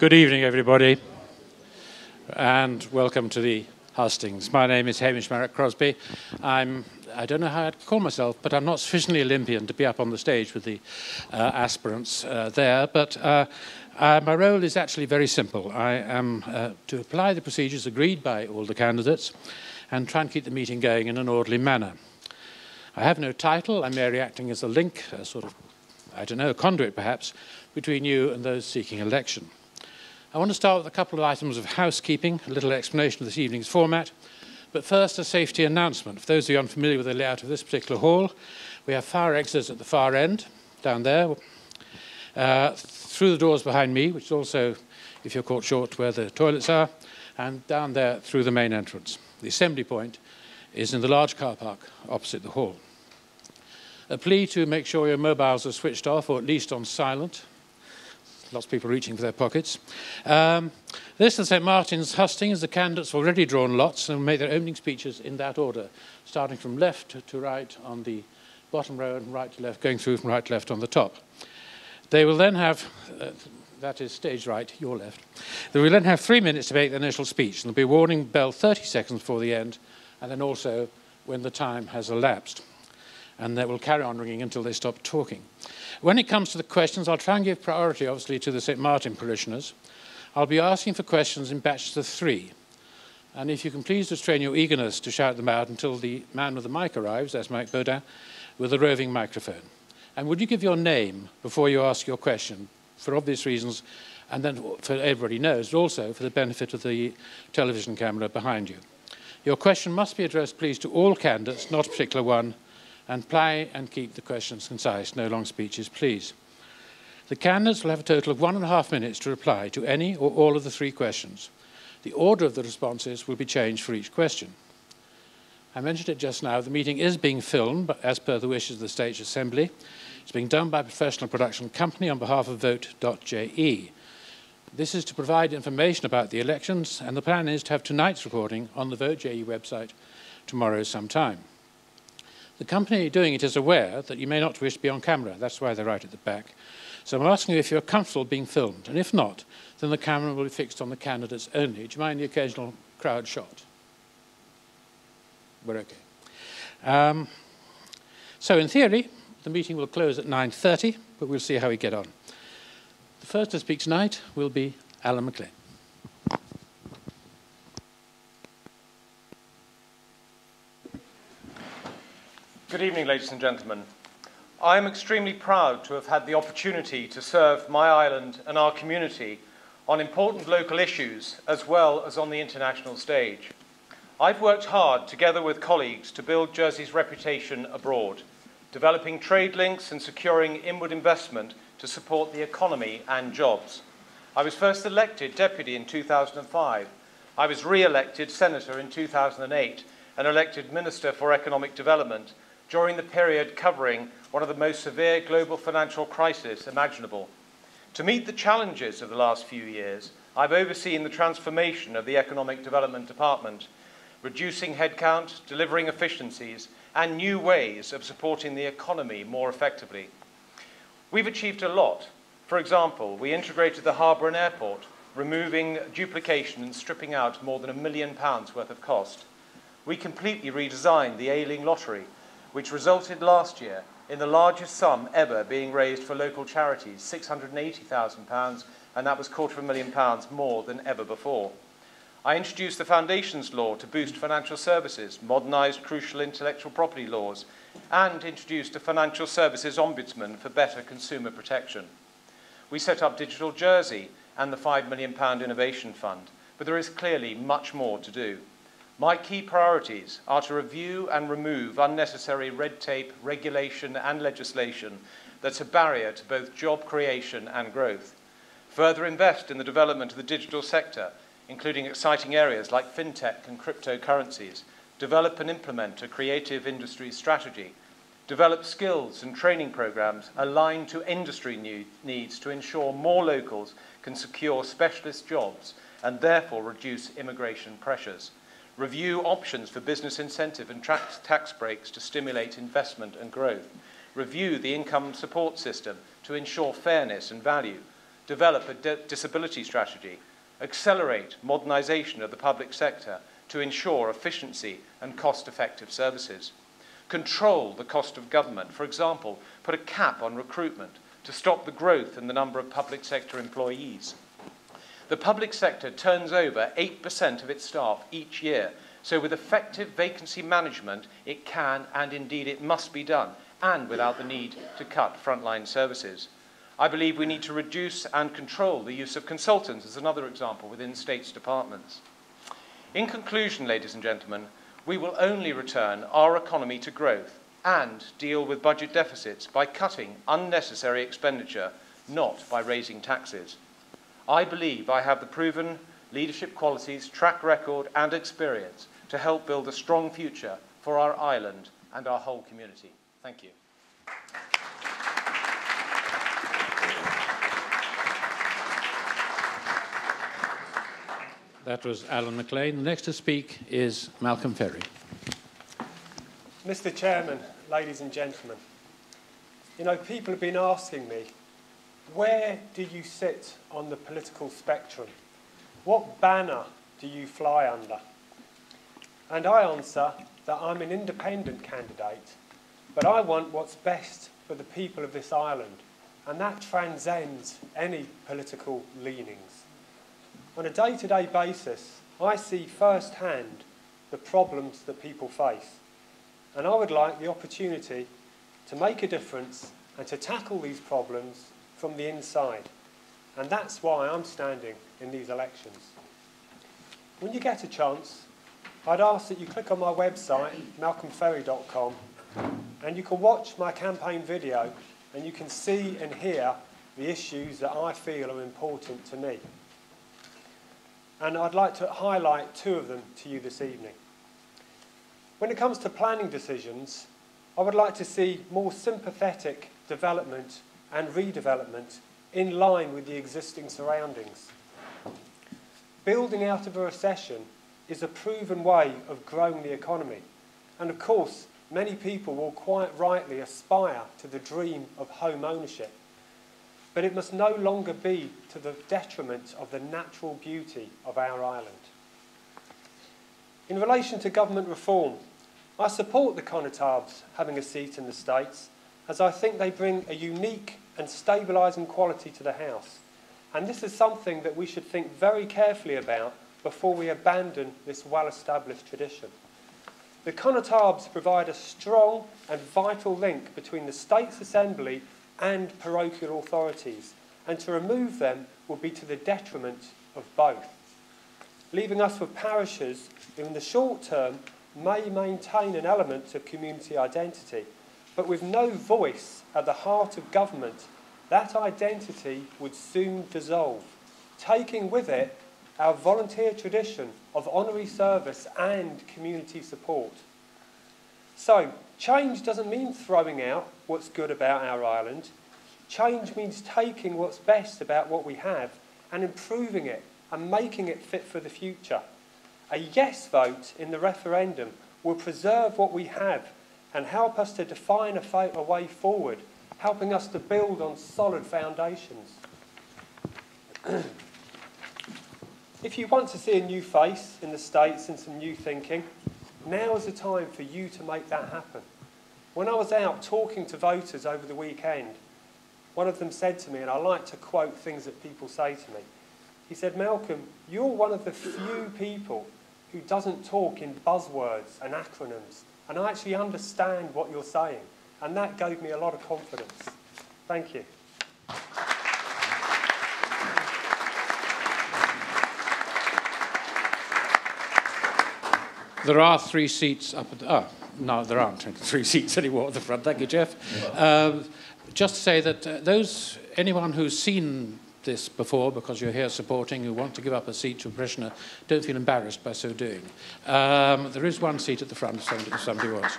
Good evening, everybody, and welcome to the Hustings. My name is Hamish Marriott Crosby. I don't know how I'd call myself, but I'm not sufficiently Olympian to be up on the stage with the aspirants there. But my role is actually very simple. I am to apply the procedures agreed by all the candidates and try and keep the meeting going in an orderly manner. I have no title. I'm merely acting as a link, a sort of, I don't know, a conduit perhaps, between you and those seeking election. I want to start with a couple of items of housekeeping, a little explanation of this evening's format, but first a safety announcement. For those of you unfamiliar with the layout of this particular hall, we have fire exits at the far end, down there, through the doors behind me, which is also, if you're caught short, where the toilets are, and down there through the main entrance. The assembly point is in the large car park opposite the hall. A plea to make sure your mobiles are switched off, or at least on silent. Lots of people reaching for their pockets. This is St Martin's Hustings. The candidates have already drawn lots and made their opening speeches in that order, starting from left to right on the bottom row and right to left, going through from right to left on the top. They will then have, that is stage right, your left. They will then have 3 minutes to make their initial speech, and there'll be a warning bell 30 seconds before the end, and then also when the time has elapsed. And they will carry on ringing until they stop talking. When it comes to the questions, I'll try and give priority, obviously, to the St Martin parishioners. I'll be asking for questions in batches of 3. And if you can please restrain your eagerness to shout them out until the man with the mic arrives, that's Mike Baudin, with a roving microphone. And would you give your name before you ask your question, for obvious reasons, and then for everybody knows, but also for the benefit of the television camera behind you. Your question must be addressed, please, to all candidates, not a particular one, and try and keep the questions concise, no long speeches, please. The candidates will have a total of 1.5 minutes to reply to any or all of the 3 questions. The order of the responses will be changed for each question. I mentioned it just now, the meeting is being filmed, but as per the wishes of the State Assembly. It's being done by a professional production company on behalf of vote.je. This is to provide information about the elections, and the plan is to have tonight's recording on the vote.je website tomorrow sometime. The company doing it is aware that you may not wish to be on camera. That's why they're right at the back. So I'm asking you if you're comfortable being filmed. And if not, then the camera will be fixed on the candidates only. Do you mind the occasional crowd shot? We're okay. So in theory, the meeting will close at 9:30, but we'll see how we get on. The first to speak tonight will be Alan Maclean. Good evening, ladies and gentlemen. I am extremely proud to have had the opportunity to serve my island and our community on important local issues as well as on the international stage. I've worked hard together with colleagues to build Jersey's reputation abroad, developing trade links and securing inward investment to support the economy and jobs. I was first elected deputy in 2005. I was re-elected senator in 2008 and elected Minister for Economic Development during the period covering one of the most severe global financial crises imaginable. To meet the challenges of the last few years, I've overseen the transformation of the Economic Development Department, reducing headcount, delivering efficiencies, and new ways of supporting the economy more effectively. We've achieved a lot. For example, we integrated the harbour and airport, removing duplication and stripping out more than £1 million worth of cost. We completely redesigned the Ailing Lottery, which resulted last year in the largest sum ever being raised for local charities, £680,000, and that was £250,000 more than ever before. I introduced the Foundations Law to boost financial services, modernised crucial intellectual property laws, and introduced a Financial Services Ombudsman for better consumer protection. We set up Digital Jersey and the £5 million Innovation Fund, but there is clearly much more to do. My key priorities are to review and remove unnecessary red tape, regulation and legislation that's a barrier to both job creation and growth. Further invest in the development of the digital sector, including exciting areas like fintech and cryptocurrencies. Develop and implement a creative industry strategy. Develop skills and training programs aligned to industry needs to ensure more locals can secure specialist jobs and therefore reduce immigration pressures. Review options for business incentive and tax breaks to stimulate investment and growth. Review the income support system to ensure fairness and value. develop a disability strategy, accelerate modernisation of the public sector to ensure efficiency and cost-effective services, control the cost of government, for example, put a cap on recruitment to stop the growth in the number of public sector employees. The public sector turns over 8% of its staff each year, so with effective vacancy management, it can and indeed it must be done, and without the need to cut frontline services. I believe we need to reduce and control the use of consultants as another example within states' departments. In conclusion, ladies and gentlemen, we will only return our economy to growth and deal with budget deficits by cutting unnecessary expenditure, not by raising taxes. I believe I have the proven leadership qualities, track record and experience to help build a strong future for our island and our whole community. Thank you. That was Alan Maclean. The next to speak is Malcolm Ferey. Mr. Chairman, ladies and gentlemen, you know, people have been asking me, where do you sit on the political spectrum? What banner do you fly under? And I answer that I'm an independent candidate, but I want what's best for the people of this island, and that transcends any political leanings. On a day-to-day basis, I see firsthand the problems that people face, and I would like the opportunity to make a difference and to tackle these problems from the inside, and that's why I'm standing in these elections. When you get a chance, I'd ask that you click on my website, malcolmferey.com, and you can watch my campaign video and you can see and hear the issues that I feel are important to me. And I'd like to highlight two of them to you this evening. When it comes to planning decisions, I would like to see more sympathetic development and redevelopment in line with the existing surroundings. Building out of a recession is a proven way of growing the economy. And of course, many people will quite rightly aspire to the dream of home ownership. But it must no longer be to the detriment of the natural beauty of our island. In relation to government reform, I support the Conrads having a seat in the States, as I think they bring a unique and stabilising quality to the House. And this is something that we should think very carefully about before we abandon this well-established tradition. The Conrads provide a strong and vital link between the States Assembly and parochial authorities, and to remove them would be to the detriment of both, leaving us with parishes who in the short term may maintain an element of community identity, but with no voice at the heart of government. That identity would soon dissolve, taking with it our volunteer tradition of honorary service and community support. So, change doesn't mean throwing out what's good about our island. Change means taking what's best about what we have and improving it and making it fit for the future. A yes vote in the referendum will preserve what we have and help us to define a way forward, helping us to build on solid foundations. If you want to see a new face in the States and some new thinking, now is the time for you to make that happen. When I was out talking to voters over the weekend, one of them said to me, and I like to quote things that people say to me, he said, "Malcolm, you're one of the few people who doesn't talk in buzzwords and acronyms, and I actually understand what you're saying." And that gave me a lot of confidence. Thank you. There are 3 seats up at the... no, there aren't 3 seats anymore at the front. Thank you, Geoff. Just to say that anyone who's seen this before, because you're here supporting, who want to give up a seat to a parishioner, don't feel embarrassed by so doing. There is 1 seat at the front if somebody wants.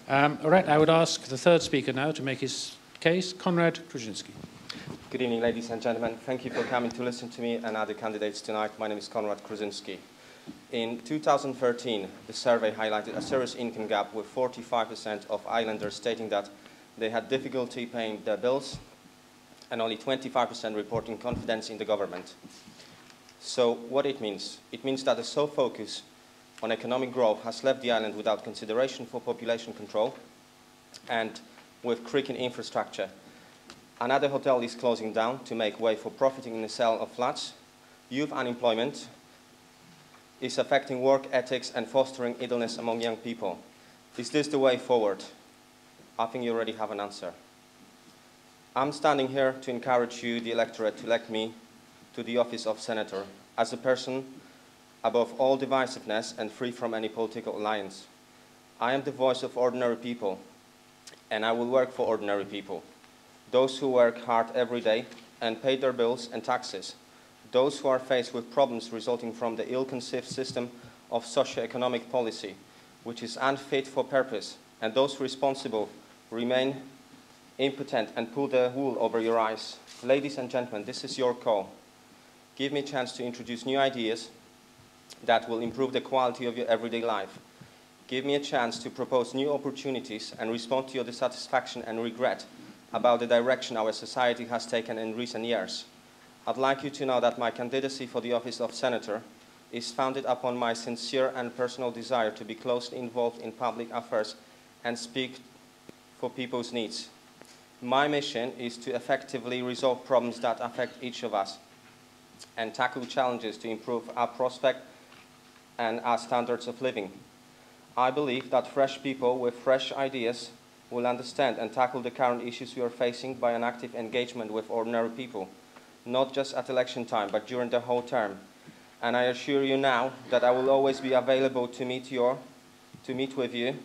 All right, I would ask the third speaker now to make his case, Konrad Kruszynski. Good evening, ladies and gentlemen. Thank you for coming to listen to me and other candidates tonight. My name is Konrad Kruszynski. In 2013, the survey highlighted a serious income gap, with 45% of islanders stating that they had difficulty paying their bills. and only 25% reporting confidence in the government. So what it means? It means that the sole focus on economic growth has left the island without consideration for population control and with creaking infrastructure. Another hotel is closing down to make way for profiting in the sale of flats. Youth unemployment is affecting work ethics and fostering idleness among young people. Is this the way forward? I think you already have an answer. I'm standing here to encourage you, the electorate, to elect me to the office of senator as a person above all divisiveness and free from any political alliance. I am the voice of ordinary people, and I will work for ordinary people. Those who work hard every day and pay their bills and taxes. Those who are faced with problems resulting from the ill-conceived system of socio-economic policy, which is unfit for purpose, and those responsible remain impotent and pull the wool over your eyes. Ladies and gentlemen, this is your call. Give me a chance to introduce new ideas that will improve the quality of your everyday life. Give me a chance to propose new opportunities and respond to your dissatisfaction and regret about the direction our society has taken in recent years. I'd like you to know that my candidacy for the office of senator is founded upon my sincere and personal desire to be closely involved in public affairs and speak for people's needs. My mission is to effectively resolve problems that affect each of us and tackle challenges to improve our prospect and our standards of living. I believe that fresh people with fresh ideas will understand and tackle the current issues we are facing by an active engagement with ordinary people, not just at election time, but during the whole term. And I assure you now that I will always be available to meet with you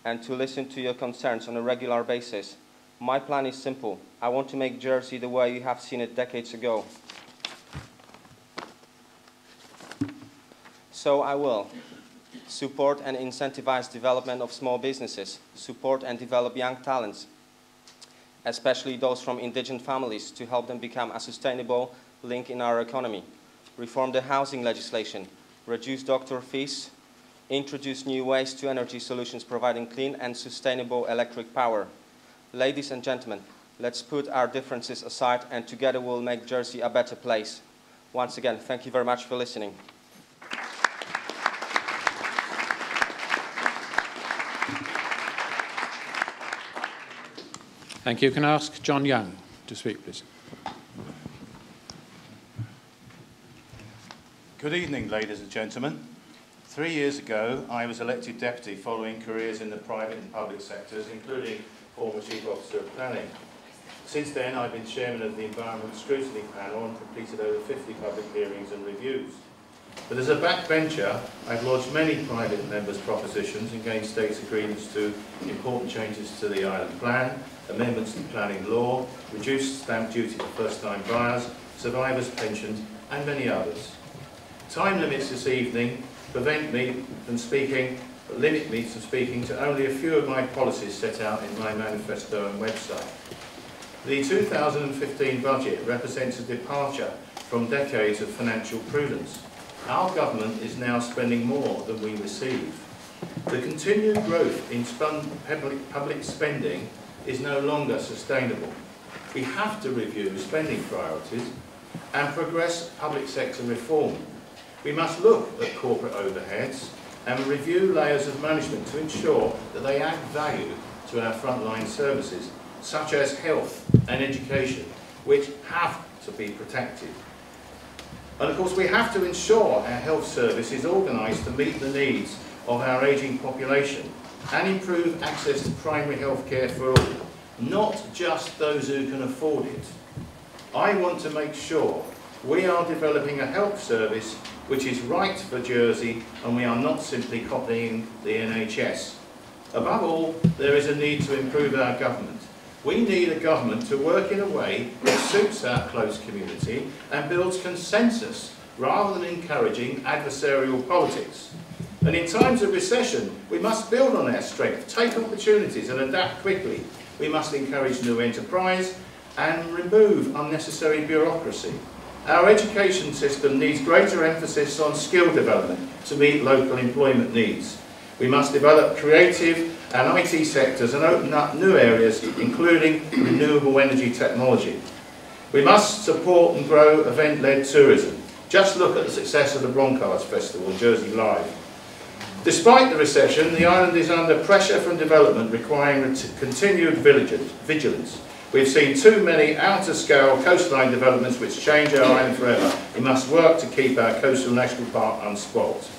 and to listen to your concerns on a regular basis. My plan is simple. I want to make Jersey the way you have seen it decades ago. So I will support and incentivize development of small businesses, support and develop young talents, especially those from indigent families, to help them become a sustainable link in our economy, reform the housing legislation, reduce doctor fees, introduce new ways to energy solutions providing clean and sustainable electric power. Ladies and gentlemen, let's put our differences aside and together we'll make Jersey a better place. Once again, thank you very much for listening. Thank you. Can I ask John Young to speak, please? Good evening, ladies and gentlemen. 3 years ago, I was elected deputy following careers in the private and public sectors, including former chief officer of planning. Since then, I've been chairman of the Environment Scrutiny Panel and completed over 50 public hearings and reviews. But as a backbencher, I've lodged many private members' propositions and gained states' agreements to important changes to the island plan, amendments to planning law, reduced stamp duty for first-time buyers, survivors' pensions, and many others. Time limits this evening limit me from speaking to only a few of my policies set out in my manifesto and website. The 2015 budget represents a departure from decades of financial prudence. Our government is now spending more than we receive. The continued growth in public spending is no longer sustainable. We have to review spending priorities and progress public sector reform. We must look at corporate overheads and review layers of management to ensure that they add value to our frontline services, such as health and education, which have to be protected. And of course, we have to ensure our health service is organised to meet the needs of our ageing population and improve access to primary health care for all, not just those who can afford it. I want to make sure we are developing a health service which is right for Jersey and we are not simply copying the NHS. Above all, there is a need to improve our government. We need a government to work in a way that suits our close community and builds consensus rather than encouraging adversarial politics. And in times of recession, we must build on our strength, take opportunities and adapt quickly. We must encourage new enterprise and remove unnecessary bureaucracy. Our education system needs greater emphasis on skill development to meet local employment needs. We must develop creative and IT sectors and open up new areas, including renewable energy technology. We must support and grow event-led tourism. Just look at the success of the Broncards Festival, Jersey Live. Despite the recession, the island is under pressure from development requiring continued vigilance. We've seen too many out-of-scale coastline developments which change our island forever. We must work to keep our coastal national park unspoilt.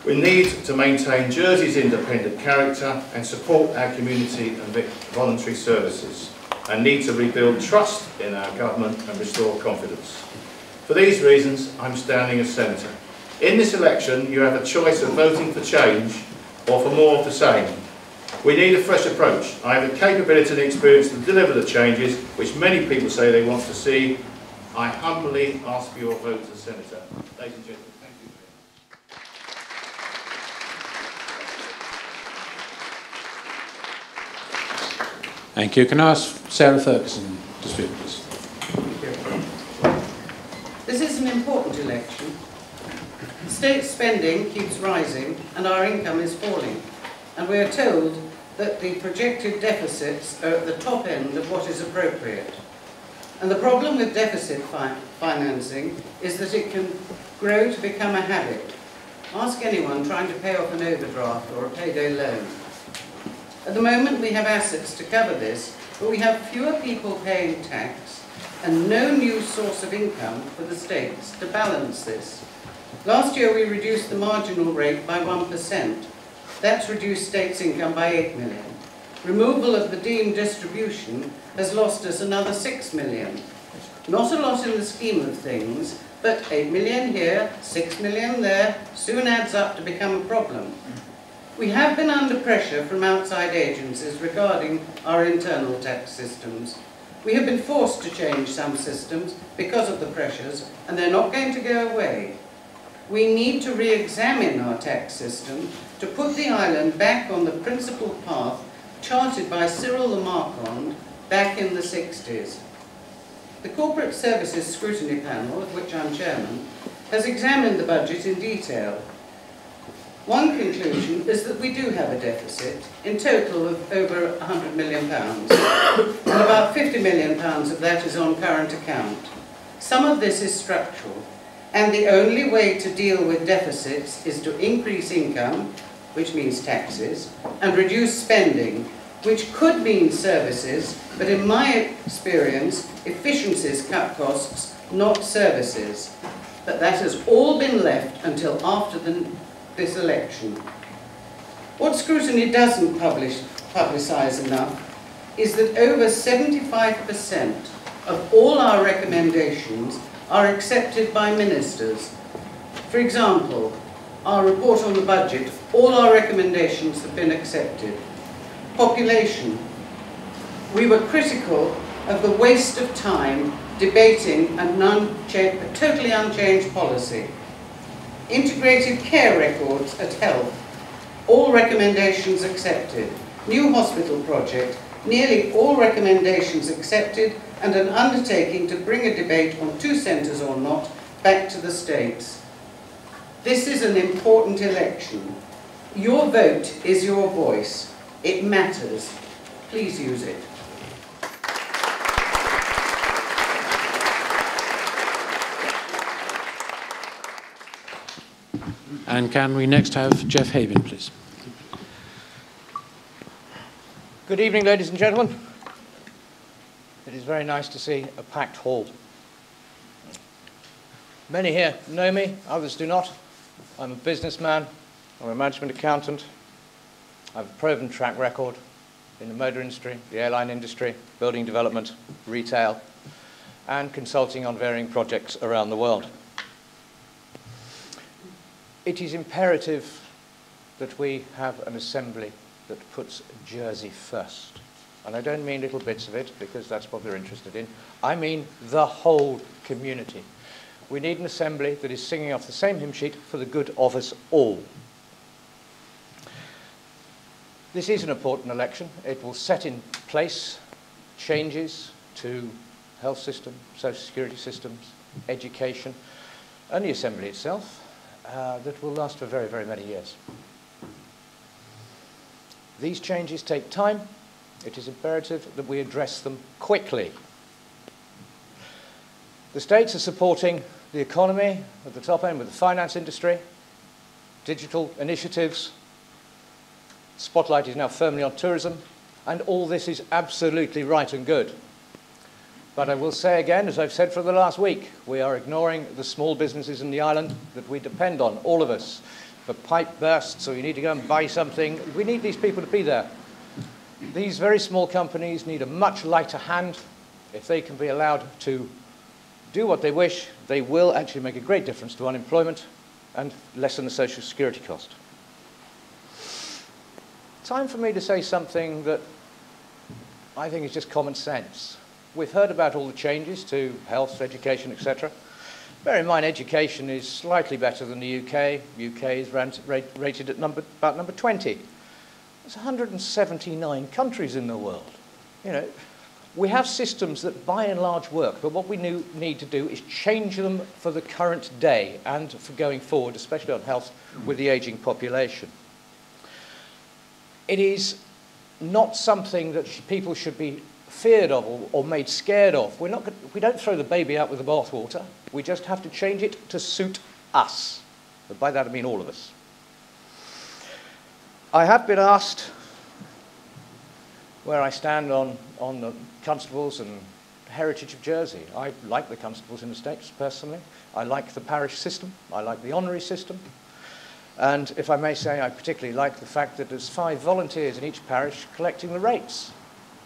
We need to maintain Jersey's independent character and support our community and voluntary services, and need to rebuild trust in our government and restore confidence. For these reasons, I'm standing as Senator. In this election, you have a choice of voting for change or for more of the same. We need a fresh approach. I have the capability and experience to deliver the changes which many people say they want to see. I humbly ask for your vote as Senator. Ladies and gentlemen, thank you. Thank you. Can I ask Sarah Ferguson to speak, please? This is an important election. State spending keeps rising and our income is falling. And we are told that the projected deficits are at the top end of what is appropriate. And the problem with deficit financing is that it can grow to become a habit. Ask anyone trying to pay off an overdraft or a payday loan. At the moment we have assets to cover this, but we have fewer people paying tax and no new source of income for the states to balance this. Last year we reduced the marginal rate by 1%. That's reduced states' income by 8 million. Removal of the deemed distribution has lost us another 6 million. Not a lot in the scheme of things, but 8 million here, 6 million there, soon adds up to become a problem. We have been under pressure from outside agencies regarding our internal tax systems. We have been forced to change some systems because of the pressures, and they're not going to go away. We need to re-examine our tax system to put the island back on the principal path charted by Cyril the Marquand back in the 60s. The Corporate Services Scrutiny Panel, of which I'm chairman, has examined the budget in detail. One conclusion is that we do have a deficit, in total of over £100 million, and about £50 million of that is on current account. Some of this is structural, and the only way to deal with deficits is to increase income, which means taxes, and reduce spending, which could mean services, but in my experience, efficiencies cut costs, not services. But that has all been left until after this election. What scrutiny doesn't publicise enough is that over 75% of all our recommendations are accepted by ministers. For example, our report on the budget, all our recommendations have been accepted. Population. We were critical of the waste of time debating a totally unchanged policy. Integrated care records at health, all recommendations accepted. New hospital project, nearly all recommendations accepted, and an undertaking to bring a debate on 2 centres or not back to the states. This is an important election. Your vote is your voice. It matters. Please use it. And can we next have Geoff Habin, please? Good evening, ladies and gentlemen. It is very nice to see a packed hall. Many here know me, others do not. I'm a businessman, I'm a management accountant. I have a proven track record in the motor industry, the airline industry, building development, retail, and consulting on varying projects around the world. It is imperative that we have an assembly that puts Jersey first. And I don't mean little bits of it, because that's what we're interested in. I mean the whole community. We need an assembly that is singing off the same hymn sheet for the good of us all. This is an important election. It will set in place changes to health system, social security systems, education, and the assembly itself that will last for very, very many years. These changes take time. It is imperative that we address them quickly. The states are supporting the economy at the top end with the finance industry, digital initiatives. Spotlight is now firmly on tourism, and all this is absolutely right and good. But I will say again, as I've said for the last week, we are ignoring the small businesses in the island that we depend on, all of us, for pipe bursts, or you need to go and buy something. We need these people to be there. These very small companies need a much lighter hand. If they can be allowed to do what they wish, they will actually make a great difference to unemployment and lessen the social security cost. Time for me to say something that I think is just common sense. We've heard about all the changes to health, education, etc. Bear in mind, education is slightly better than the UK. UK is rated at about number 20. There's 179 countries in the world. You know, we have systems that by and large work, but what we need to do is change them for the current day and for going forward, especially on health with the aging population. It is not something that people should be feared of or made scared of. We don't throw the baby out with the bathwater. We just have to change it to suit us. But by that I mean all of us. I have been asked where I stand on the constables and heritage of Jersey. I like the constables in the States, personally. I like the parish system. I like the honorary system. And if I may say, I particularly like the fact that there's 5 volunteers in each parish collecting the rates,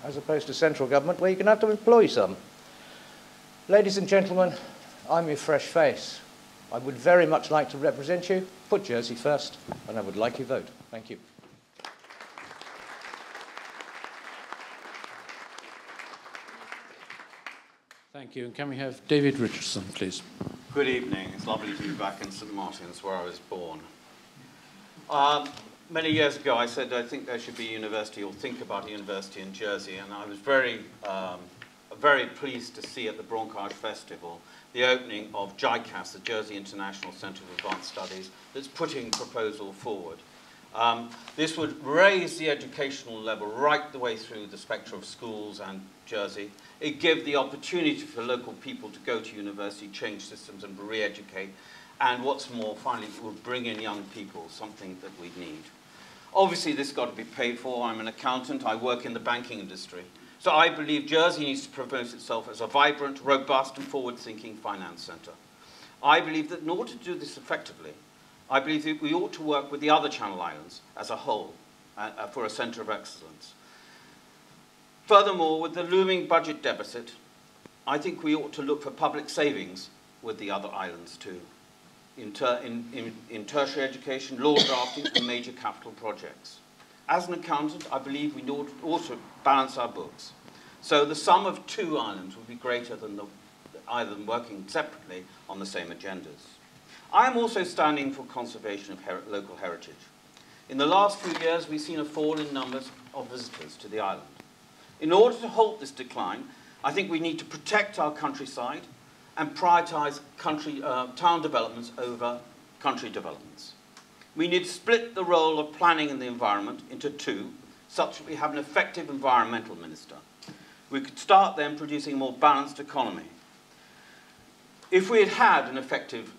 as opposed to central government, where you're going to have to employ some. Ladies and gentlemen, I'm your fresh face. I would very much like to represent you. Put Jersey first, and I would like your vote. Thank you. Thank you. And can we have David Richardson, please? Good evening. It's lovely to be back in St Martin's, where I was born. Many years ago, I said I think there should be a university, or think about a university in Jersey, and I was very pleased to see at the Bronchage Festival the opening of JICAS, the Jersey International Centre for Advanced Studies, that's putting a proposal forward. This would raise the educational level right the way through the spectrum of schools and Jersey. It gives the opportunity for local people to go to university, change systems and re-educate. And what's more, finally, it will bring in young people, something that we need. Obviously, this has got to be paid for. I'm an accountant. I work in the banking industry. So I believe Jersey needs to promote itself as a vibrant, robust and forward-thinking finance centre. I believe that in order to do this effectively, I believe that we ought to work with the other Channel Islands as a whole for a centre of excellence. Furthermore, with the looming budget deficit, I think we ought to look for public savings with the other islands too, in tertiary education, law drafting and major capital projects. As an accountant, I believe we ought to balance our books. So the sum of 2 islands would be greater than either of them working separately on the same agendas. I am also standing for conservation of local heritage. In the last few years, we've seen a fall in numbers of visitors to the island. In order to halt this decline, I think we need to protect our countryside and prioritise town developments over country developments. We need to split the role of planning and the environment into 2, such that we have an effective environmental minister. We could start then producing a more balanced economy. If we had had an effective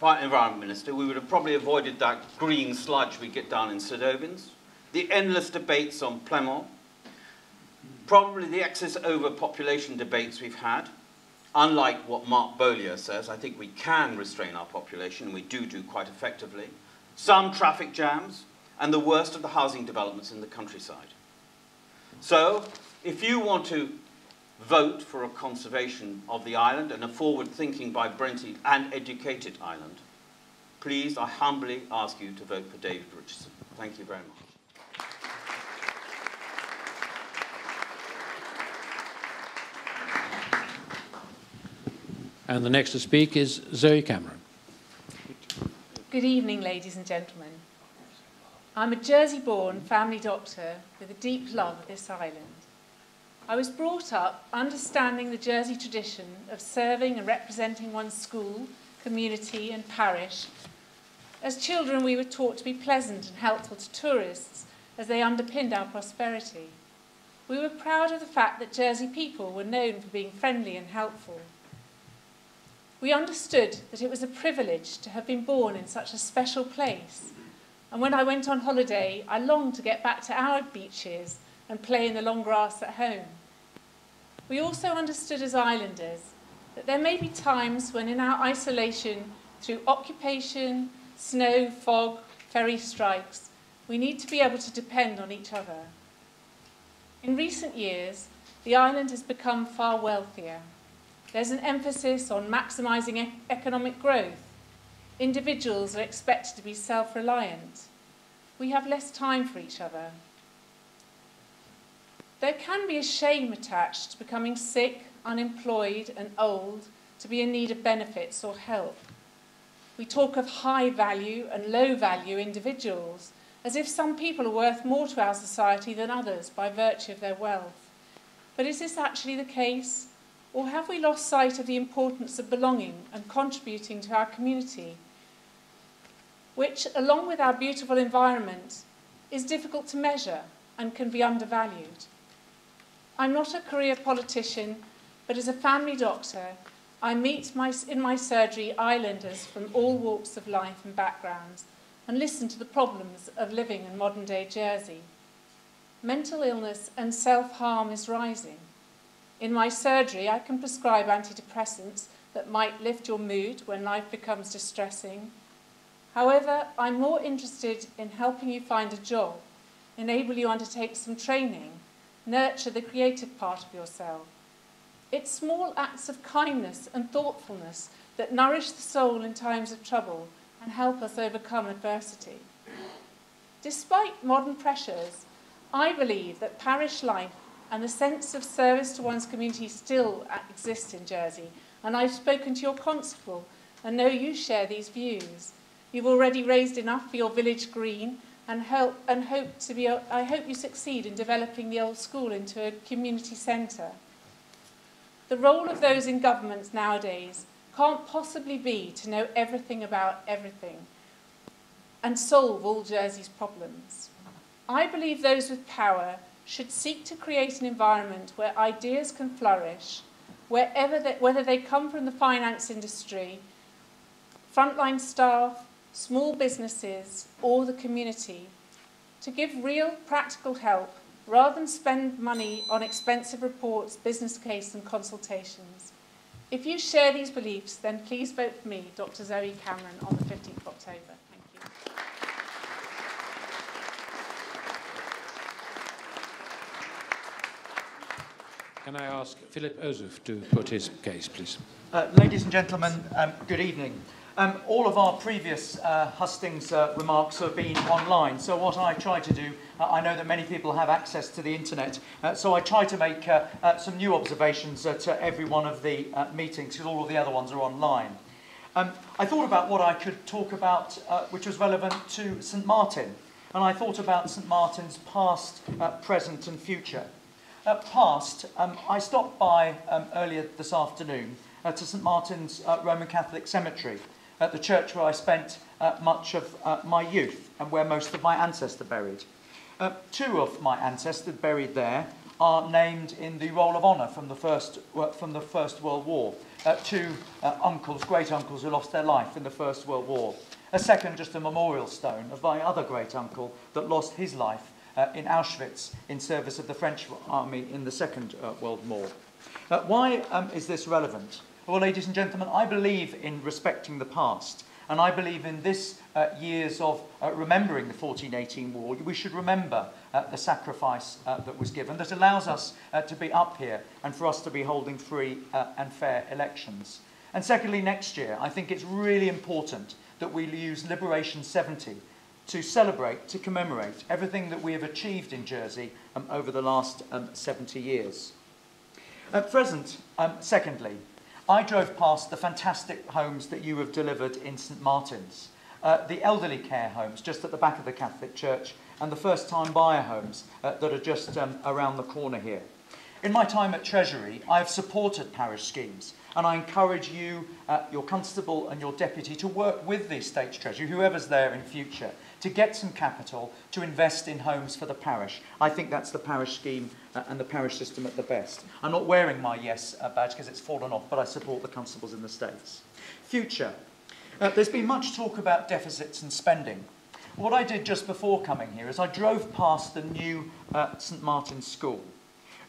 environment minister, we would have probably avoided that green sludge we get down in St Albans, the endless debates on Plymouth, probably the excess overpopulation debates we've had. Unlike what Mark Beaulieu says, I think we can restrain our population, and we do quite effectively. Some traffic jams, and the worst of the housing developments in the countryside. So, if you want to vote for a conservation of the island and a forward-thinking, vibrant and educated island, please, I humbly ask you to vote for David Richardson. Thank you very much. And the next to speak is Zoe Cameron. Good evening, ladies and gentlemen. I'm a Jersey-born family doctor with a deep love of this island. I was brought up understanding the Jersey tradition of serving and representing one's school, community and parish. As children, we were taught to be pleasant and helpful to tourists as they underpinned our prosperity. We were proud of the fact that Jersey people were known for being friendly and helpful. We understood that it was a privilege to have been born in such a special place. And when I went on holiday, I longed to get back to our beaches and play in the long grass at home. We also understood as islanders that there may be times when in our isolation, through occupation, snow, fog, ferry strikes, we need to be able to depend on each other. In recent years, the island has become far wealthier. There's an emphasis on maximising economic growth. Individuals are expected to be self-reliant. We have less time for each other. There can be a shame attached to becoming sick, unemployed and old to be in need of benefits or help. We talk of high value and low value individuals as if some people are worth more to our society than others by virtue of their wealth. But is this actually the case? Or have we lost sight of the importance of belonging and contributing to our community, which, along with our beautiful environment, is difficult to measure and can be undervalued? I'm not a career politician, but as a family doctor, I meet in my surgery islanders from all walks of life and backgrounds and listen to the problems of living in modern-day Jersey. Mental illness and self-harm is rising. In my surgery, I can prescribe antidepressants that might lift your mood when life becomes distressing. However, I'm more interested in helping you find a job, enable you to undertake some training, nurture the creative part of yourself. It's small acts of kindness and thoughtfulness that nourish the soul in times of trouble and help us overcome adversity. Despite modern pressures, I believe that parish life and the sense of service to one's community still exist in Jersey, and I've spoken to your constable and know you share these views. You've already raised enough for your village green I hope you succeed in developing the old school into a community centre. The role of those in governments nowadays can't possibly be to know everything about everything and solve all Jersey's problems. I believe those with power should seek to create an environment where ideas can flourish, whether they come from the finance industry, frontline staff, small businesses, or the community, to give real practical help rather than spend money on expensive reports, business case and consultations. If you share these beliefs, then please vote for me, Dr. Zoe Cameron, on the 15th of October. Thank you. Can I ask Philip Ozuf to put his case, please? Ladies and gentlemen, good evening. All of our previous hustings remarks have been online, so what I try to do, I know that many people have access to the internet, so I try to make some new observations at every one of the meetings, because all of the other ones are online. I thought about what I could talk about which was relevant to St Martin, and I thought about St Martin's past, present and future. Past, I stopped by earlier this afternoon to St Martin's Roman Catholic Cemetery, at the church where I spent much of my youth and where most of my ancestors buried. Two of my ancestors buried there are named in the Roll of Honour from the First World War. Two uncles, great uncles, who lost their life in the First World War. A second, just a memorial stone of my other great uncle that lost his life in Auschwitz in service of the French army in the Second World War. Why is this relevant? Well, ladies and gentlemen, I believe in respecting the past, and I believe in this years of remembering the 1418 war, we should remember the sacrifice that was given that allows us to be up here and for us to be holding free and fair elections. And secondly, next year, I think it's really important that we use Liberation 70 to celebrate, to commemorate everything that we have achieved in Jersey over the last 70 years. At present, secondly, I drove past the fantastic homes that you have delivered in St Martin's, the elderly care homes just at the back of the Catholic Church, and the first-time buyer homes that are just around the corner here. In my time at Treasury, I have supported parish schemes, and I encourage you, your constable and your deputy, to work with the Estates Treasury, whoever's there in future, to get some capital to invest in homes for the parish. I think that's the parish scheme and the parish system at the best. I'm not wearing my yes badge because it's fallen off, but I support the constables in the States. Future. There's been much talk about deficits and spending. What I did just before coming here is I drove past the new St Martin's School.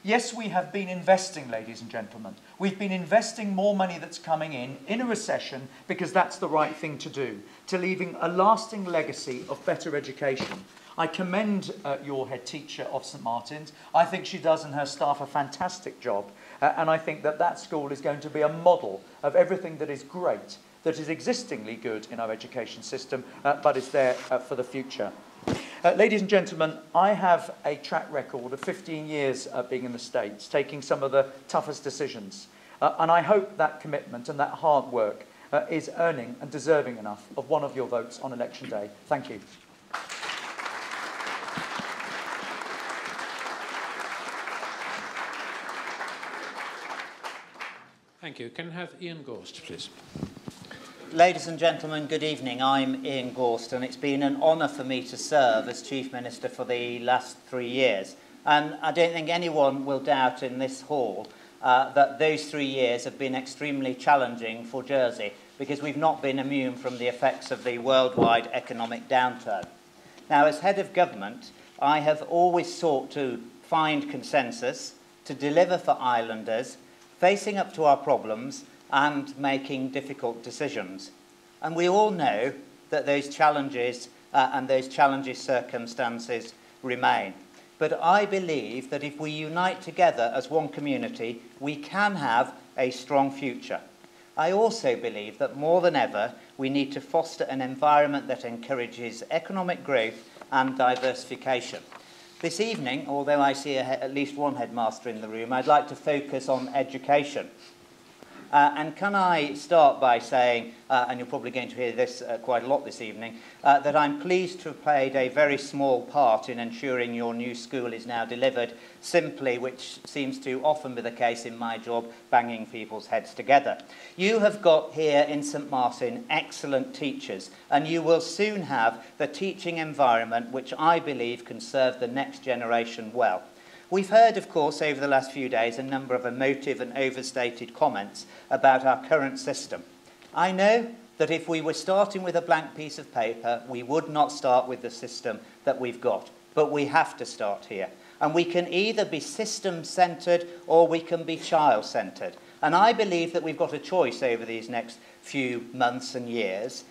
Yes, we have been investing, ladies and gentlemen. We've been investing more money that's coming in a recession, because that's the right thing to do, to leaving a lasting legacy of better education. I commend your head teacher of St Martin's. I think she does and her staff a fantastic job. And I think that that school is going to be a model of everything that is great, that is existingly good in our education system, but is there for the future. Ladies and gentlemen, I have a track record of 15 years being in the States, taking some of the toughest decisions. And I hope that commitment and that hard work is earning and deserving enough of one of your votes on election day. Thank you. Thank you. Can I have Ian Gorst, please? Ladies and gentlemen, good evening. I'm Ian Gorst, and it's been an honour for me to serve as Chief Minister for the last 3 years. And I don't think anyone will doubt in this hall that those 3 years have been extremely challenging for Jersey, because we've not been immune from the effects of the worldwide economic downturn. Now, as head of government, I have always sought to find consensus, to deliver for islanders, facing up to our problems and making difficult decisions. And we all know that those challenges and those challenging circumstances remain. But I believe that if we unite together as one community, we can have a strong future. I also believe that more than ever, we need to foster an environment that encourages economic growth and diversification. This evening, although I see at least one headmaster in the room, I'd like to focus on education. And can I start by saying, and you're probably going to hear this quite a lot this evening, that I'm pleased to have played a very small part in ensuring your new school is now delivered, simply, which seems to often be the case in my job, banging people's heads together. You have got here in St Martin excellent teachers, and you will soon have the teaching environment which I believe can serve the next generation well. We've heard, of course, over the last few days, a number of emotive and overstated comments about our current system. I know that if we were starting with a blank piece of paper, we would not start with the system that we've got. But we have to start here. And we can either be system-centred or we can be child-centred. And I believe that we've got a choice over these next few months and years.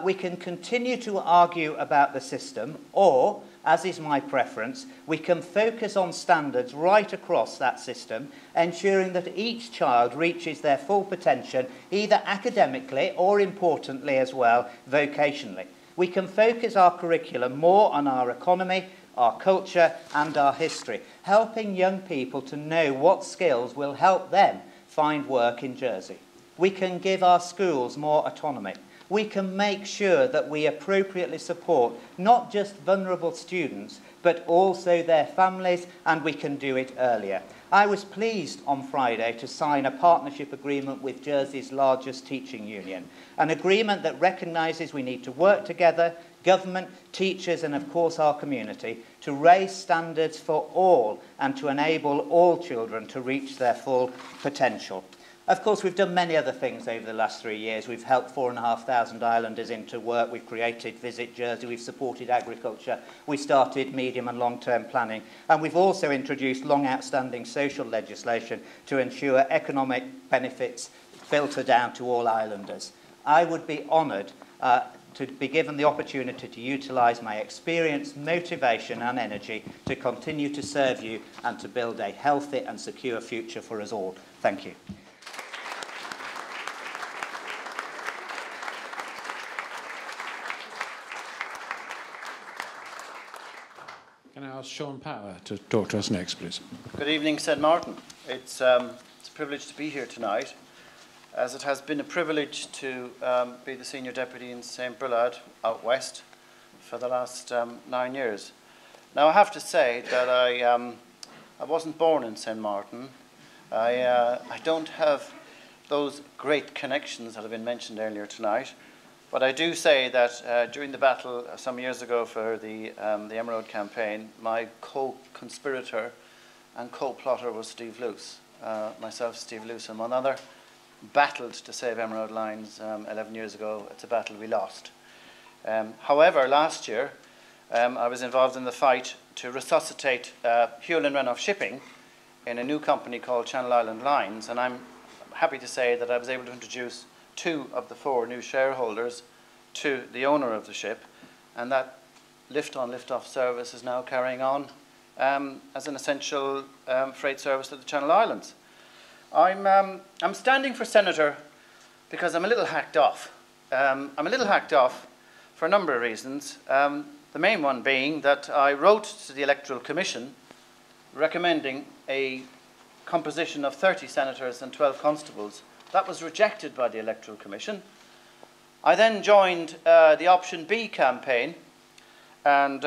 We can continue to argue about the system, or, as is my preference, we can focus on standards right across that system, ensuring that each child reaches their full potential, either academically or, importantly as well, vocationally. We can focus our curriculum more on our economy, our culture and our history, helping young people to know what skills will help them find work in Jersey. We can give our schools more autonomy. We can make sure that we appropriately support not just vulnerable students, but also their families, and we can do it earlier. I was pleased on Friday to sign a partnership agreement with Jersey's largest teaching union, an agreement that recognises we need to work together, government, teachers and of course our community, to raise standards for all and to enable all children to reach their full potential. Of course, we've done many other things over the last 3 years. We've helped 4,500 islanders into work. We've created Visit Jersey. We've supported agriculture. We started medium and long-term planning. And we've also introduced long-outstanding social legislation to ensure economic benefits filter down to all islanders. I would be honoured to be given the opportunity to utilise my experience, motivation and energy to continue to serve you and to build a healthy and secure future for us all. Thank you. Can I ask Sean Power to talk to us next, please? Good evening, St Martin. It's a privilege to be here tonight, as it has been a privilege to be the Senior Deputy in St Brelad out west for the last 9 years. Now, I have to say that I wasn't born in St Martin. I don't have those great connections that have been mentioned earlier tonight. But I do say that during the battle some years ago for the Emerald campaign, my co-conspirator and co-plotter was Steve Luce. Myself, Steve Luce, and one other battled to save Emerald Lines 11 years ago. It's a battle we lost. However, last year, I was involved in the fight to resuscitate Hewlin Runoff Shipping in a new company called Channel Island Lines, and I'm happy to say that I was able to introduce 2 of the 4 new shareholders to the owner of the ship, and that lift-on, lift-off service is now carrying on as an essential freight service to the Channel Islands. I'm standing for Senator because I'm a little hacked off. I'm a little hacked off for a number of reasons. The main one being that I wrote to the Electoral Commission recommending a composition of 30 senators and 12 constables. That was rejected by the Electoral Commission. I then joined the Option B campaign and